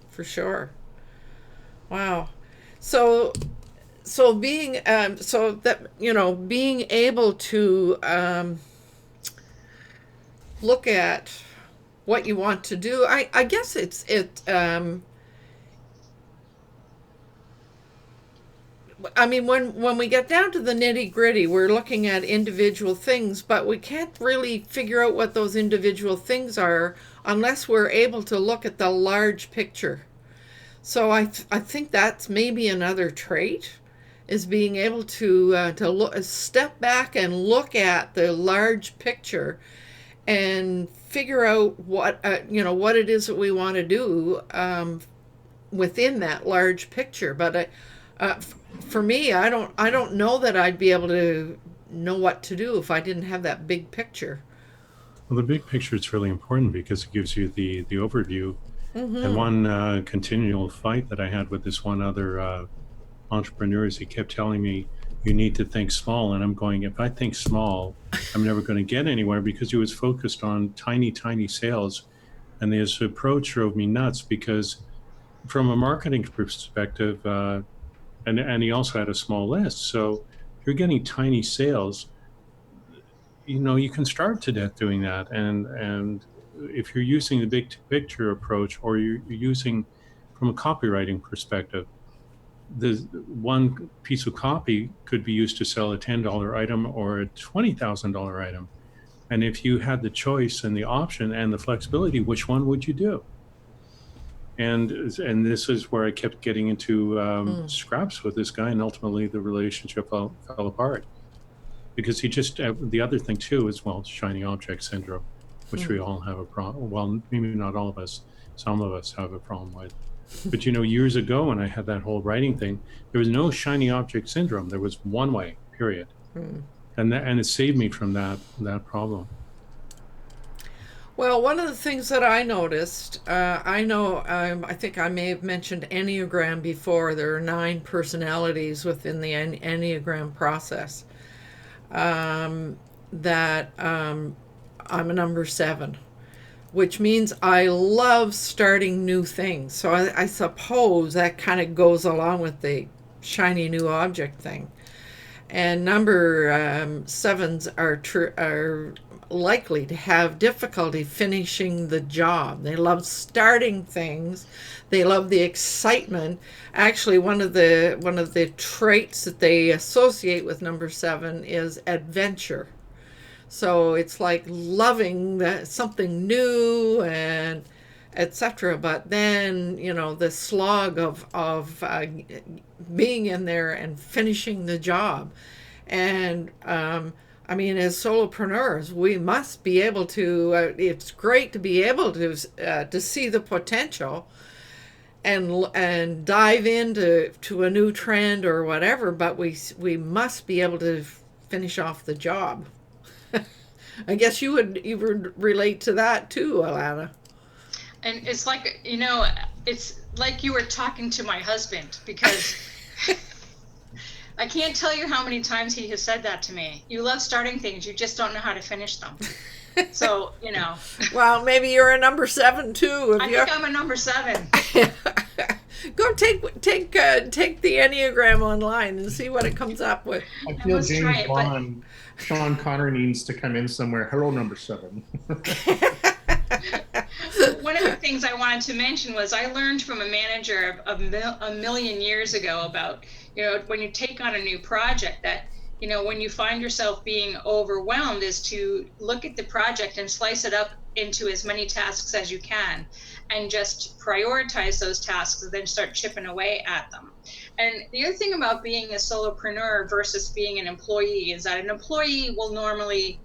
For sure. Wow. So being so that being able to look at what you want to do, I guess I mean, when we get down to the nitty gritty, we're looking at individual things, but we can't really figure out what those individual things are unless we're able to look at the large picture. So I think that's maybe another trait, is being able to step back and look at the large picture and figure out what what it is that we want to do within that large picture. But for me, I don't know that I'd be able to know what to do if I didn't have that big picture. Well, the big picture is really important because it gives you the overview. And one continual fight that I had with this one other entrepreneur is he kept telling me, you need to think small. And I'm going, if I think small, I'm never going to get anywhere, because he was focused on tiny, tiny sales. And his approach drove me nuts because from a marketing perspective, and he also had a small list. So if you're getting tiny sales, you can starve to death doing that. And if you're using the big picture approach, or you're using from a copywriting perspective, the one piece of copy could be used to sell a $10 item or a $20,000 item. And if you had the choice and the option and the flexibility, which one would you do? And this is where I kept getting into scraps with this guy, and ultimately the relationship fell apart. Because he just, the other thing too is, shiny object syndrome, which we all have a problem. Well, maybe not all of us, some of us have a problem with. But years ago when I had that whole writing thing, there was no shiny object syndrome. There was one way, period. And it saved me from that problem. Well, one of the things that I noticed, I think I may have mentioned Enneagram before. There are 9 personalities within the Enneagram process. I'm a number 7, which means I love starting new things. So I suppose that kind of goes along with the shiny new object thing. And number 7s are likely to have difficulty finishing the job. They love starting things. They love the excitement. Actually, one of the traits that they associate with number 7 is adventure. So it's like loving something new and etc. But then the slog of being in there and finishing the job. And I mean, as solopreneurs, we must be able to. It's great to be able to see the potential and dive into a new trend or whatever. But we must be able to finish off the job. I guess you would relate to that too, Alana. And it's like, it's like you were talking to my husband, because I can't tell you how many times he has said that to me. You love starting things, you just don't know how to finish them. So, Well, maybe you're a number 7 too. I think I'm a number 7. Go take the Enneagram online and see what it comes up with. I feel must James try it, but- Bond, Sean Connery needs to come in somewhere. Hello, number 7. One of the things I wanted to mention was I learned from a manager a million years ago about, when you take on a new project, that, when you find yourself being overwhelmed, is to look at the project and slice it up into as many tasks as you can, and just prioritize those tasks and then start chipping away at them. And the other thing about being a solopreneur versus being an employee is that an employee will normally,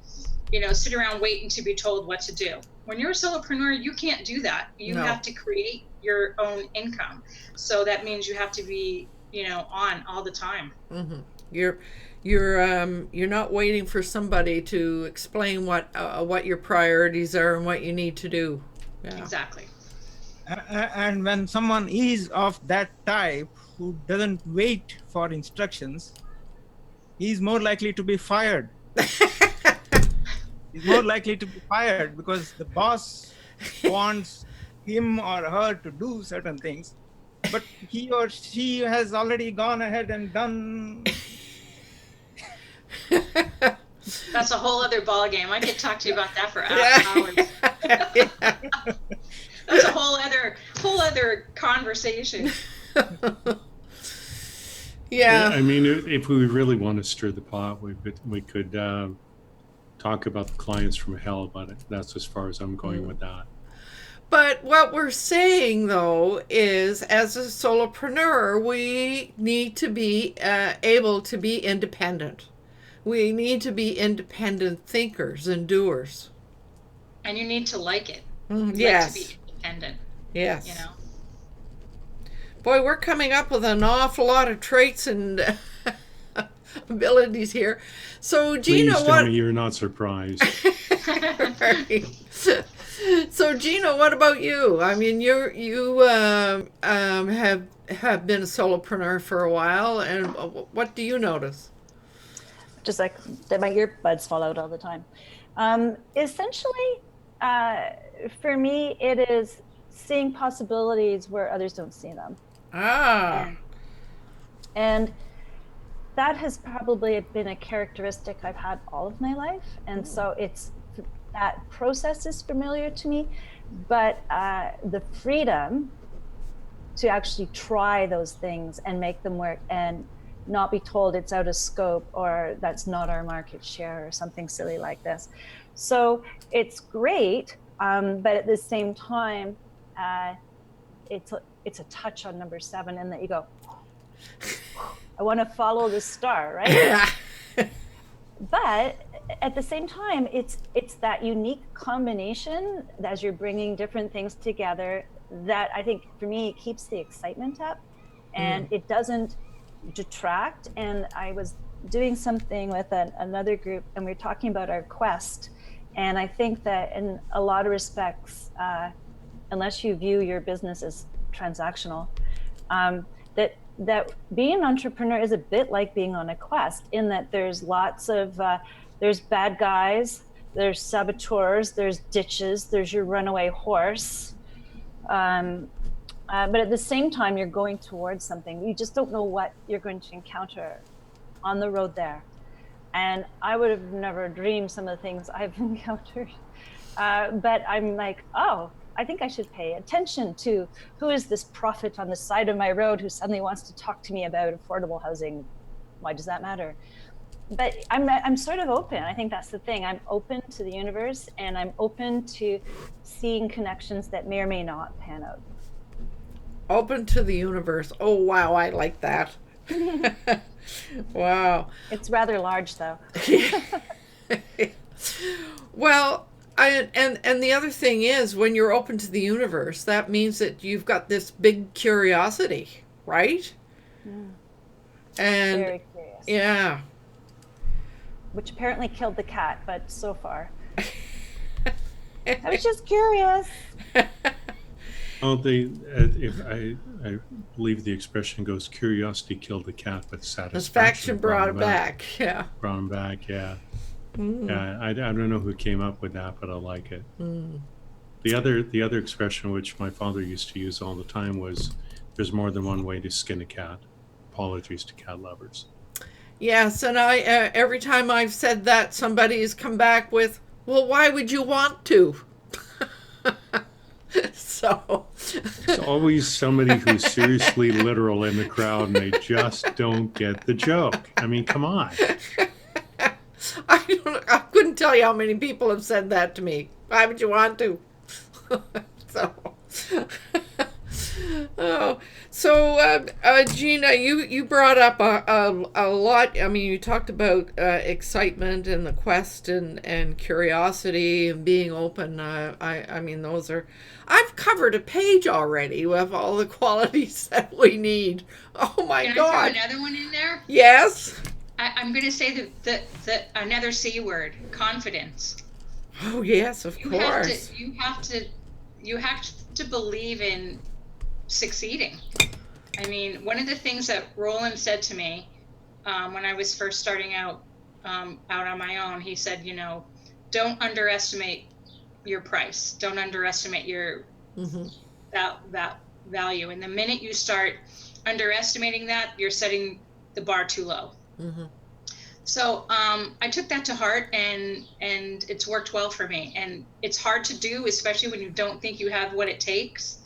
sit around waiting to be told what to do. When you're a solopreneur, you can't do that. You have to create your own income. So that means you have to be, on all the time. Mm-hmm. You're not waiting for somebody to explain what your priorities are and what you need to do. Yeah. Exactly. And when someone is of that type who doesn't wait for instructions, he's more likely to be fired. He's more likely to be fired because the boss wants him or her to do certain things, but he or she has already gone ahead and done. That's a whole other ball game. I could talk to you about that for hours. That's a whole other conversation. Yeah. I mean, if we really want to stir the pot, we could talk about the clients from hell, but that's as far as I'm going with that. But what we're saying, though, is as a solopreneur, we need to be able to be independent. We need to be independent thinkers and doers. And you need to like it. Yes. Like to be independent. Yes. Boy, we're coming up with an awful lot of traits and abilities here. So, Gina, Please tell me you're not surprised. Right. So, Gina, what about you? I mean, you have been a solopreneur for a while, and what do you notice? Just like that, my earbuds fall out all the time. Essentially, for me, it is seeing possibilities where others don't see them. And that has probably been a characteristic I've had all of my life. And so that process is familiar to me, but the freedom to actually try those things and make them work and not be told it's out of scope or that's not our market share or something silly like this. So it's great, but at the same time, it's a touch on number 7, and that you go, I want to follow the star, right? But at the same time, it's that unique combination as you're bringing different things together that I think for me it keeps the excitement up, and it doesn't detract. And I was doing something with another group, and we were talking about our quest, and I think that in a lot of respects, unless you view your business as transactional, that being an entrepreneur is a bit like being on a quest, in that there's lots of there's bad guys, there's saboteurs, there's ditches, there's your runaway horse, but at the same time you're going towards something. You just don't know what you're going to encounter on the road there, and I would have never dreamed some of the things I've encountered, but I'm like, oh, I think I should pay attention to who is this prophet on the side of my road who suddenly wants to talk to me about affordable housing. Why does that matter? But I'm sort of open. I think that's the thing. I'm open to the universe, and I'm open to seeing connections that may or may not pan out. Open to the universe. Oh, wow. I like that. Wow. It's rather large, though. Well, and the other thing is, when you're open to the universe, that means that you've got this big curiosity, right? And very curious. Yeah. Which apparently killed the cat, but so far. I was just curious. Oh, if I believe the expression goes, curiosity killed the cat, but Satisfaction brought it back. Yeah. Brought him back, yeah. Mm. Yeah, I don't know who came up with that, but I like it. Mm. The other expression which my father used to use all the time was, "There's more than one way to skin a cat." Apologies to cat lovers. Yes, and I every time I've said that, somebody has come back with, "Well, why would you want to?" So There's always somebody who's seriously literal in the crowd, and they just don't get the joke. I mean, come on. I couldn't tell you how many people have said that to me. Why would you want to? So, oh, so Gina, you brought up a lot. I mean, you talked about excitement and the quest and curiosity and being open. I mean, those are. I've covered a page already with all the qualities that we need. Oh my Can God! I throw another one in there? Yes. I'm going to say the another C word, confidence. Oh yes, of course. You have to believe in succeeding. I mean, one of the things that Roland said to me when I was first starting out on my own, he said, don't underestimate your price. Don't underestimate your that value. And the minute you start underestimating that, you're setting the bar too low. Mm-hmm. So I took that to heart, and it's worked well for me. And it's hard to do, especially when you don't think you have what it takes.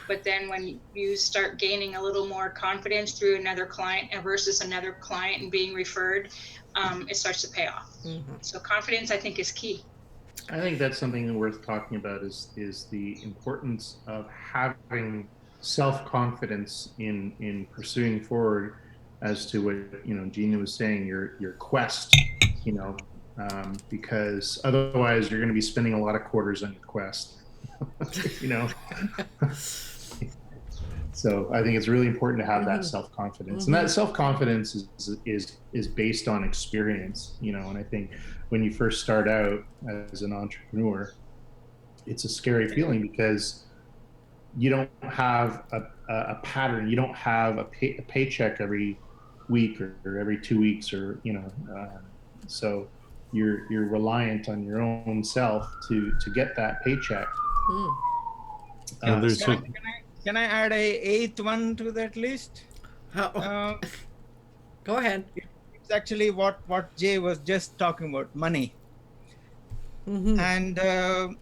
But then when you start gaining a little more confidence through another client versus another client and being referred, it starts to pay off. Mm-hmm. So confidence, I think, is key. I think that's something worth talking about is the importance of having self-confidence in pursuing forward as to what Gina was saying, your quest, because otherwise you're going to be spending a lot of quarters on your quest. So I think it's really important to have that self-confidence, and that self-confidence is based on experience, and I think when you first start out as an entrepreneur, it's a scary feeling because you don't have a pattern. You don't have a paycheck every week or every 2 weeks, or so you're reliant on your own self to get that paycheck. Can I add a eighth one to that list? Go ahead. It's actually what Jay was just talking about, money. And a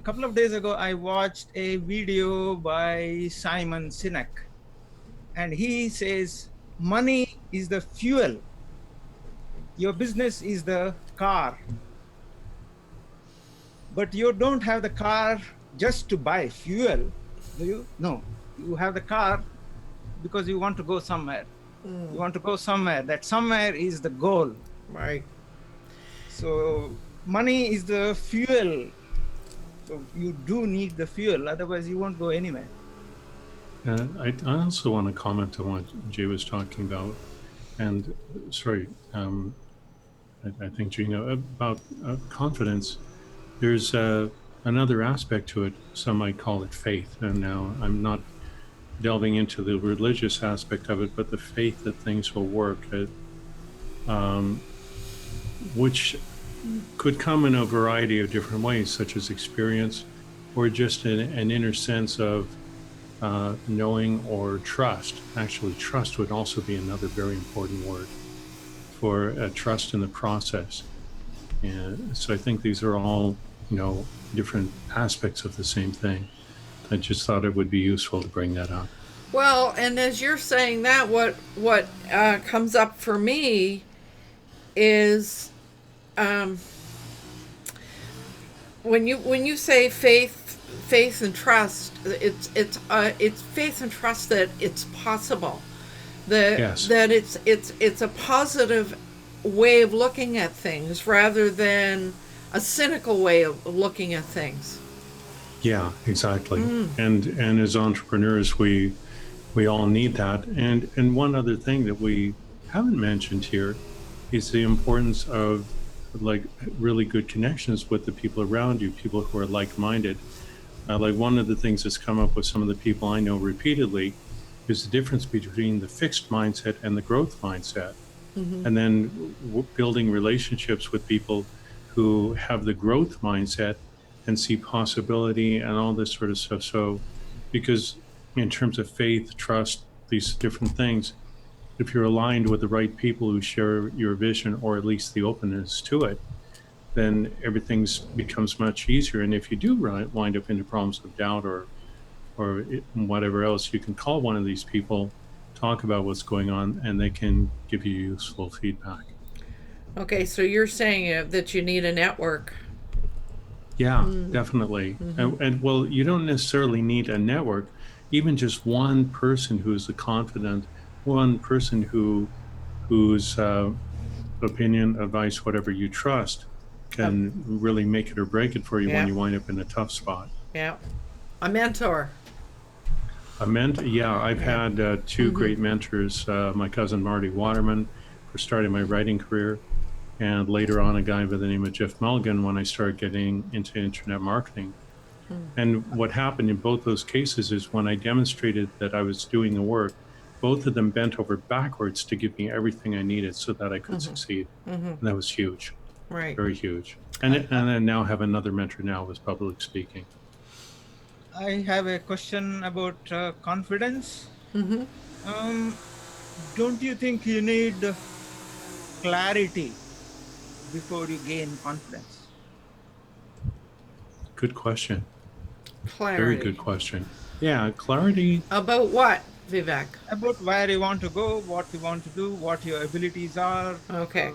couple of days ago, I watched a video by Simon Sinek, and he says, money is the fuel. Your business is the car. But you don't have the car just to buy fuel, do you? No, you have the car because you want to go somewhere. You want to go somewhere. That somewhere is the goal. Right. So money is the fuel. So you do need the fuel, otherwise you won't go anywhere. I also want to comment on what Jay was talking about. And sorry, I think, Gina, about confidence. There's another aspect to it. Some might call it faith. And now I'm not delving into the religious aspect of it, but the faith that things will work, which could come in a variety of different ways, such as experience or just an inner sense of knowing or trust. Actually, trust would also be another very important word for trust in the process. And so I think these are all, different aspects of the same thing. I just thought it would be useful to bring that up. Well, and as you're saying that, what comes up for me is when you say faith and trust, it's faith and trust that it's possible, that it's a positive way of looking at things rather than a cynical way of looking at things. Yeah, exactly. And as entrepreneurs, we all need that. And one other thing that we haven't mentioned here is the importance of like really good connections with the people around you, people who are like-minded. Like one of the things that's come up with some of the people I know repeatedly is the difference between the fixed mindset and the growth mindset. And then building relationships with people who have the growth mindset and see possibility and all this sort of stuff. So, because in terms of faith, trust, these different things, if you're aligned with the right people who share your vision or at least the openness to it, then everything becomes much easier. And if you do wind up into problems of doubt or whatever else, you can call one of these people, talk about what's going on, and they can give you useful feedback. Okay, so you're saying that you need a network. Yeah, definitely. And well, you don't necessarily need a network. Even just one person who's a confident, one person whose opinion, advice, whatever you trust, can really make it or break it for you when you wind up in a tough spot. Yeah. A mentor. Yeah, I've had two great mentors. My cousin Marty Waterman for starting my writing career, and later on a guy by the name of Jeff Mulligan when I started getting into internet marketing. And what happened in both those cases is when I demonstrated that I was doing the work, both of them bent over backwards to give me everything I needed so that I could succeed. And that was huge, Right. very huge. And I now have another mentor now with public speaking. I have a question about confidence. Don't you think you need clarity before you gain confidence? Good question. Clarity. Very good question. Yeah, clarity. About what, Vivek? About where you want to go, what you want to do, what your abilities are. Okay.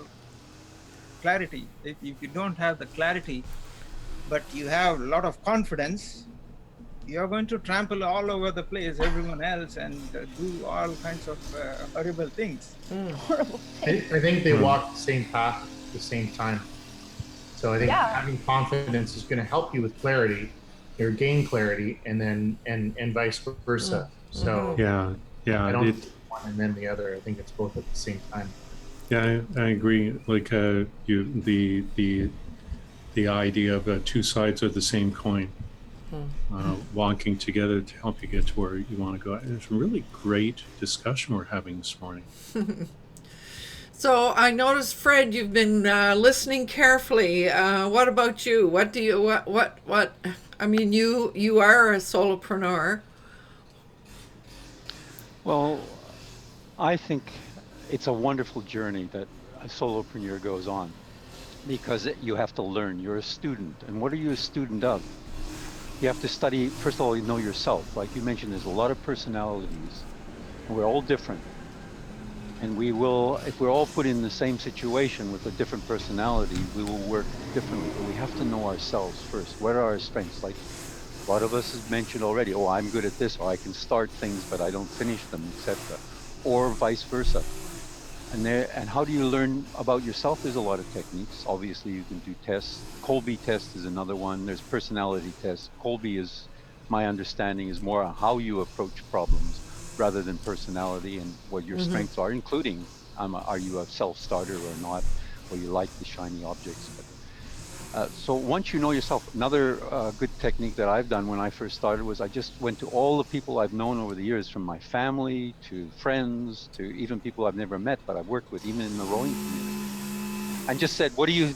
Clarity. If you don't have the clarity, but you have a lot of confidence, you're going to trample all over the place, everyone else, and do all kinds of horrible things. Horrible. I think they walk the same path at the same time. So I think having confidence is going to help you with clarity, or gain clarity, and then and vice versa. So yeah, I don't think one and then the other. I think it's both at the same time. Yeah, I agree. Like the idea of two sides of the same coin, walking together to help you get to where you want to go. It's a really great discussion we're having this morning. So I noticed, Fred, you've been listening carefully. What about you? What do you what? I mean, you are a solopreneur. Well, I think it's a wonderful journey that a solopreneur goes on, because you have to learn. You're a student, and what are you a student of? You have to study. First of all, you know yourself. Like you mentioned, there's a lot of personalities, and we're all different. And we will, if we're all put in the same situation with a different personality, we will work differently. But we have to know ourselves first. What are our strengths? Like a lot of us have mentioned already, oh, I'm good at this, or I can start things, but I don't finish them, etc. Or vice versa. And how do you learn about yourself? There's a lot of techniques. Obviously, you can do tests. Kolbe test is another one. There's personality tests. Kolbe is, my understanding, is more on how you approach problems rather than personality and what your strengths are, including are you a self-starter or not, or you like the shiny objects. But, so once you know yourself, another good technique that I've done when I first started was I just went to all the people I've known over the years, from my family to friends to even people I've never met but I've worked with, even in the rowing community, and just said, what do you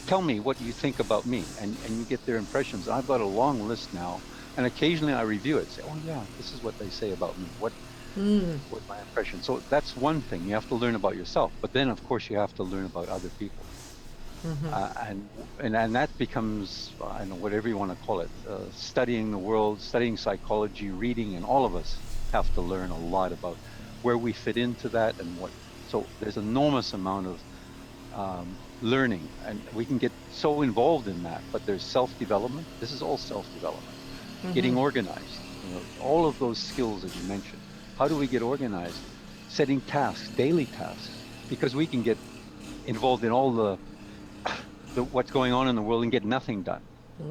tell me what you think about me, and you get their impressions. I've got a long list now. And occasionally I review it, say, oh yeah, this is what they say about me. What my impression? So that's one thing. You have to learn about yourself, but then of course you have to learn about other people. And that becomes, I don't know, whatever you want to call it, studying the world, studying psychology, reading, and all of us have to learn a lot about where we fit into that and what. So there's an enormous amount of learning, and we can get so involved in that, but there's self-development. This is all self-development. Getting organized, all of those skills that you mentioned. How do we get organized? Setting tasks, daily tasks, because we can get involved in all the what's going on in the world and get nothing done.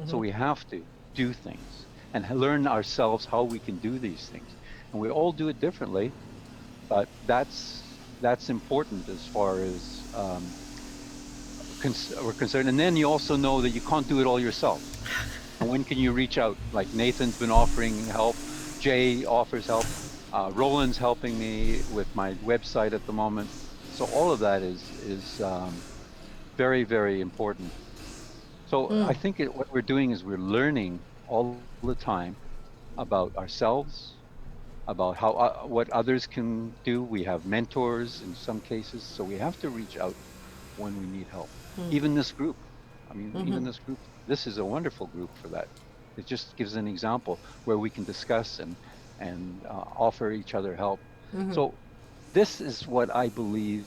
So we have to do things and learn ourselves how we can do these things. And we all do it differently, but that's important as far as we're concerned. And then you also know that you can't do it all yourself. And when can you reach out? Like Nathan's been offering help, Jay offers help, Roland's helping me with my website at the moment. So all of that is very, very important. So I think what we're doing is we're learning all the time about ourselves, about how what others can do. We have mentors in some cases, so we have to reach out when we need help. Even this group, I mean, even this group, this is a wonderful group for that. It just gives an example where we can discuss and offer each other help. So this is what I believe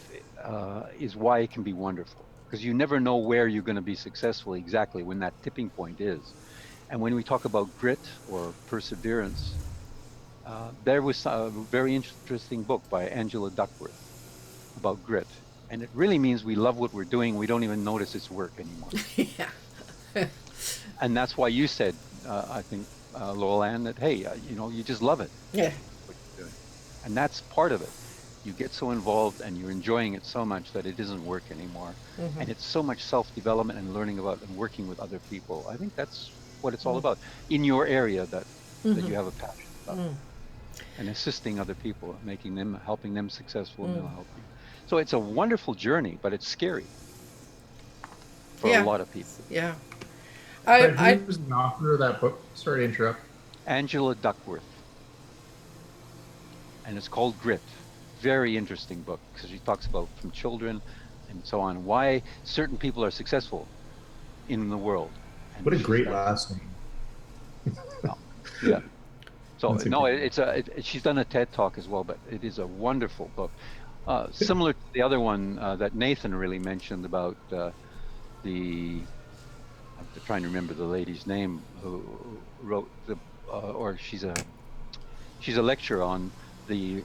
is why it can be wonderful, because you never know where you're going to be successful exactly when that tipping point is. And when we talk about grit or perseverance, there was a very interesting book by Angela Duckworth about grit. And it really means we love what we're doing. We don't even notice it's work anymore. Yeah. And that's why you said, I think, Lolan, that, hey, you know, you just love it. Yeah. What you're doing. And that's part of it. You get so involved and you're enjoying it so much that it isn't work anymore. And it's so much self-development and learning about and working with other people. I think that's what it's all about in your area that you have a passion about. And assisting other people, helping them successful, and they'll help you. So it's a wonderful journey, but it's scary for a lot of people. Yeah. Who's the author of that book? Sorry to interrupt. Angela Duckworth. And it's called Grit. Very interesting book, because she talks about from children and so on, why certain people are successful in the world. And what a great last name. Yeah. So no, she's done a TED Talk as well, but it is a wonderful book. Similar to the other one that Nathan really mentioned about I'm trying to remember the lady's name who wrote or she's a lecturer on the.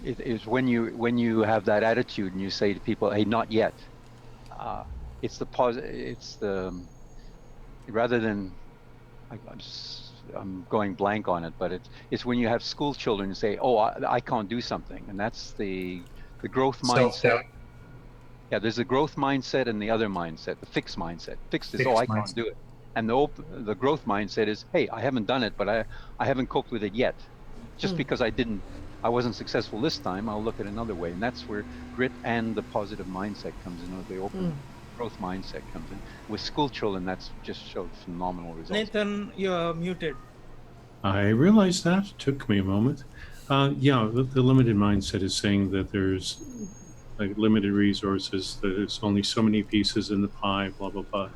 It is when you have that attitude and you say to people, "Hey, not yet." It's the It's the rather than. I'm going blank on it, but it's when you have school children and say, "Oh, I can't do something," and that's the growth mindset. Yeah, there's a growth mindset and the other mindset, the fixed mindset. Fixed is, I can't do it, and the growth mindset is, "Hey, I haven't done it, but I haven't coped with it yet. Just because I wasn't successful this time, I'll look at another way," and that's where grit and the positive mindset comes in, or the open. Growth mindset comes in. With school children, that's just showed phenomenal results. Nathan, you're muted. I realized that. It took me a moment. The limited mindset is saying that there's like limited resources, that there's only so many pieces in the pie, blah, blah, blah.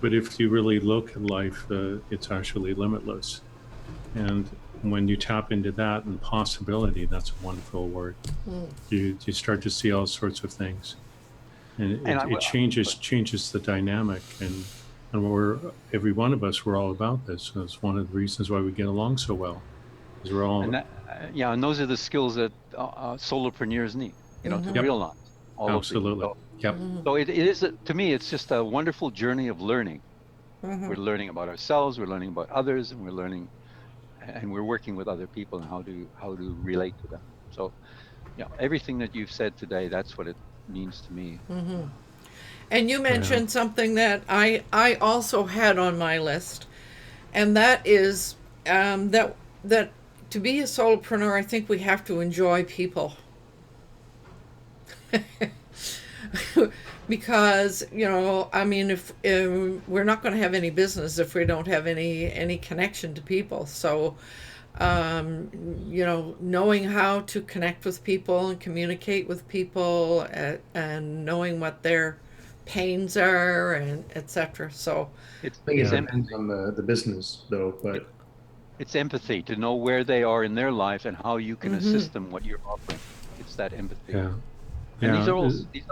But if you really look at life, it's actually limitless. And when you tap into that and possibility, that's a wonderful word. You start to see all sorts of things. And it changes the dynamic, and every one of us, we're all about this. So it's one of the reasons why we get along so well, because we're all. And those are the skills that solopreneurs need, to realize all absolutely. Of these. So it is to me, it's just a wonderful journey of learning. We're learning about ourselves, we're learning about others, and we're working with other people and how to relate to them. So, everything that you've said today, that's what it means to me. And you mentioned something that I also had on my list, and that is that to be a solopreneur, I think we have to enjoy people. Because I mean, if we're not going to have any business if we don't have any connection to people. So knowing how to connect with people and communicate with people, and knowing what their pains are, and etc. So it depends on the business, though, but it's empathy to know where they are in their life and how you can assist them, what you're offering. It's that empathy. And these are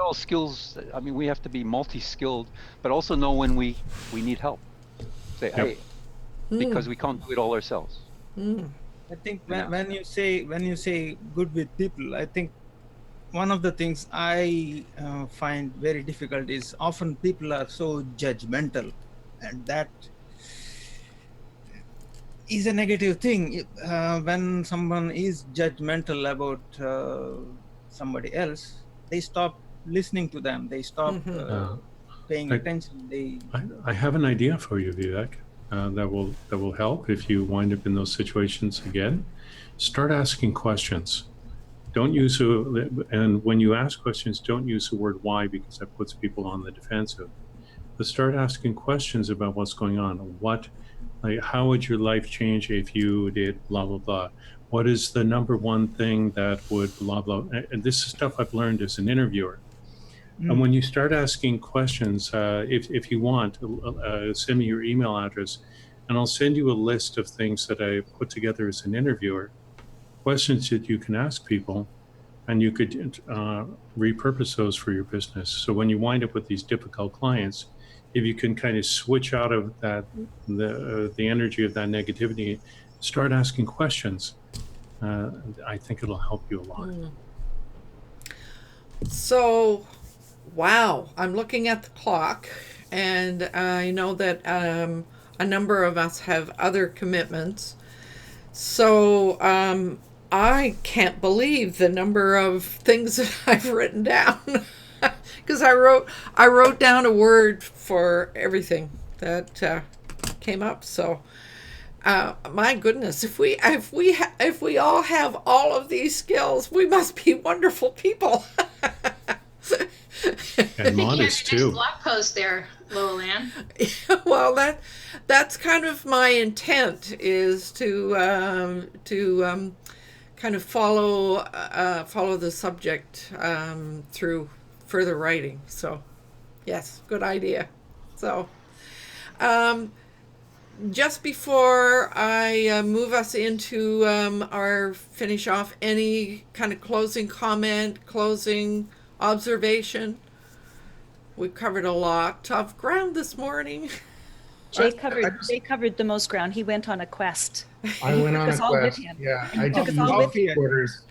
all skills. I mean, we have to be multi-skilled, but also know when we need help. Say, hey, because we can't do it all ourselves. I think when you say good with people, I think one of the things I find very difficult is often people are so judgmental, and that is a negative thing. When someone is judgmental about somebody else, they stop listening to them. They stop paying Like, attention. I have an idea for you, Vivek, that will help if you wind up in those situations again. Start asking questions. Don't use and when you ask questions, don't use the word why, because that puts people on the defensive. But start asking questions about what's going on. Like, how would your life change if you did blah blah blah? What is the number one thing that would blah blah? And this is stuff I've learned as an interviewer. And when you start asking questions, if you want, send me your email address, and I'll send you a list of things that I put together as an interviewer, questions that you can ask people, and you could repurpose those for your business. So when you wind up with these difficult clients, if you can kind of switch out of that, the energy of that negativity, start asking questions, I think it'll help you a lot. So, wow, I'm looking at the clock, and I know that a number of us have other commitments. So, I can't believe the number of things that I've written down, because I wrote down a word for everything that came up. So, my goodness, if we all have all of these skills, we must be wonderful people. And modest too. Blog post there, Lolan. Well, that's kind of my intent, is to kind of follow the subject through further writing. So, yes, good idea. So, just before I move us into our finish off, any kind of closing comment, closing observation? We've covered a lot of ground this morning. Jay covered the most ground. He went on a quest. I went on a quest. Yeah, I took us all with quarters.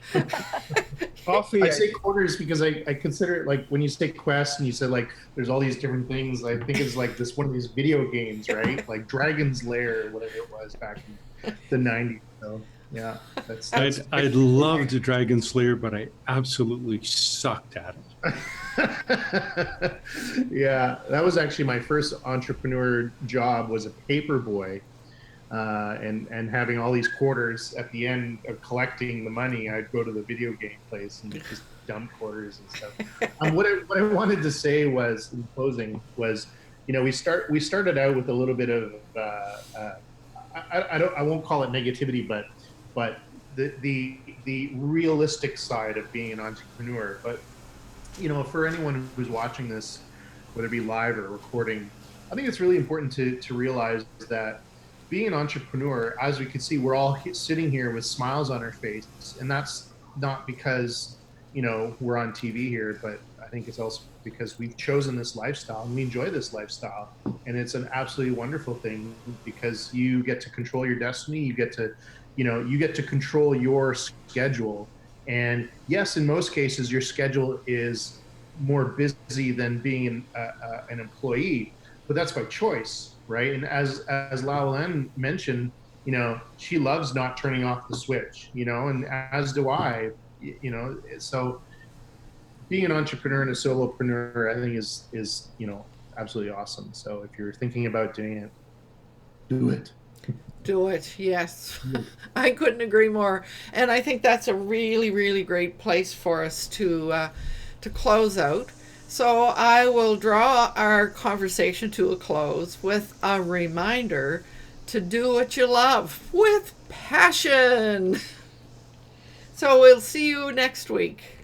Coffee. I say quarters because I consider it like when you say quest and you said like there's all these different things. I think it's like this one of these video games, right? Like Dragon's Lair, whatever it was back in the '90s. So yeah, I'd loved Dragon Slayer, but I absolutely sucked at it. Yeah, that was actually my first entrepreneur job, was a paper boy, and having all these quarters at the end of collecting the money. I'd go to the video game place and just dump quarters and stuff. What I wanted to say was, in closing, was, you know, we started out with a little bit of I won't call it negativity, but the realistic side of being an entrepreneur. But you know, for anyone who's watching this, whether it be live or recording, I think it's really important to realize that being an entrepreneur, as we can see, we're all sitting here with smiles on our face, and that's not because, you know, we're on TV here, but I think it's also because we've chosen this lifestyle and we enjoy this lifestyle, and it's an absolutely wonderful thing because you get to control your destiny. You get to control your schedule. And yes, in most cases, your schedule is more busy than being an employee, but that's by choice, right? And as Lauren mentioned, you know, she loves not turning off the switch, you know, and as do I, you know. So being an entrepreneur and a solopreneur, I think is you know, absolutely awesome. So if you're thinking about doing it, do it. Do it, yes. I couldn't agree more. And I think that's a really, really great place for us to close out. So I will draw our conversation to a close with a reminder to do what you love with passion. So we'll see you next week.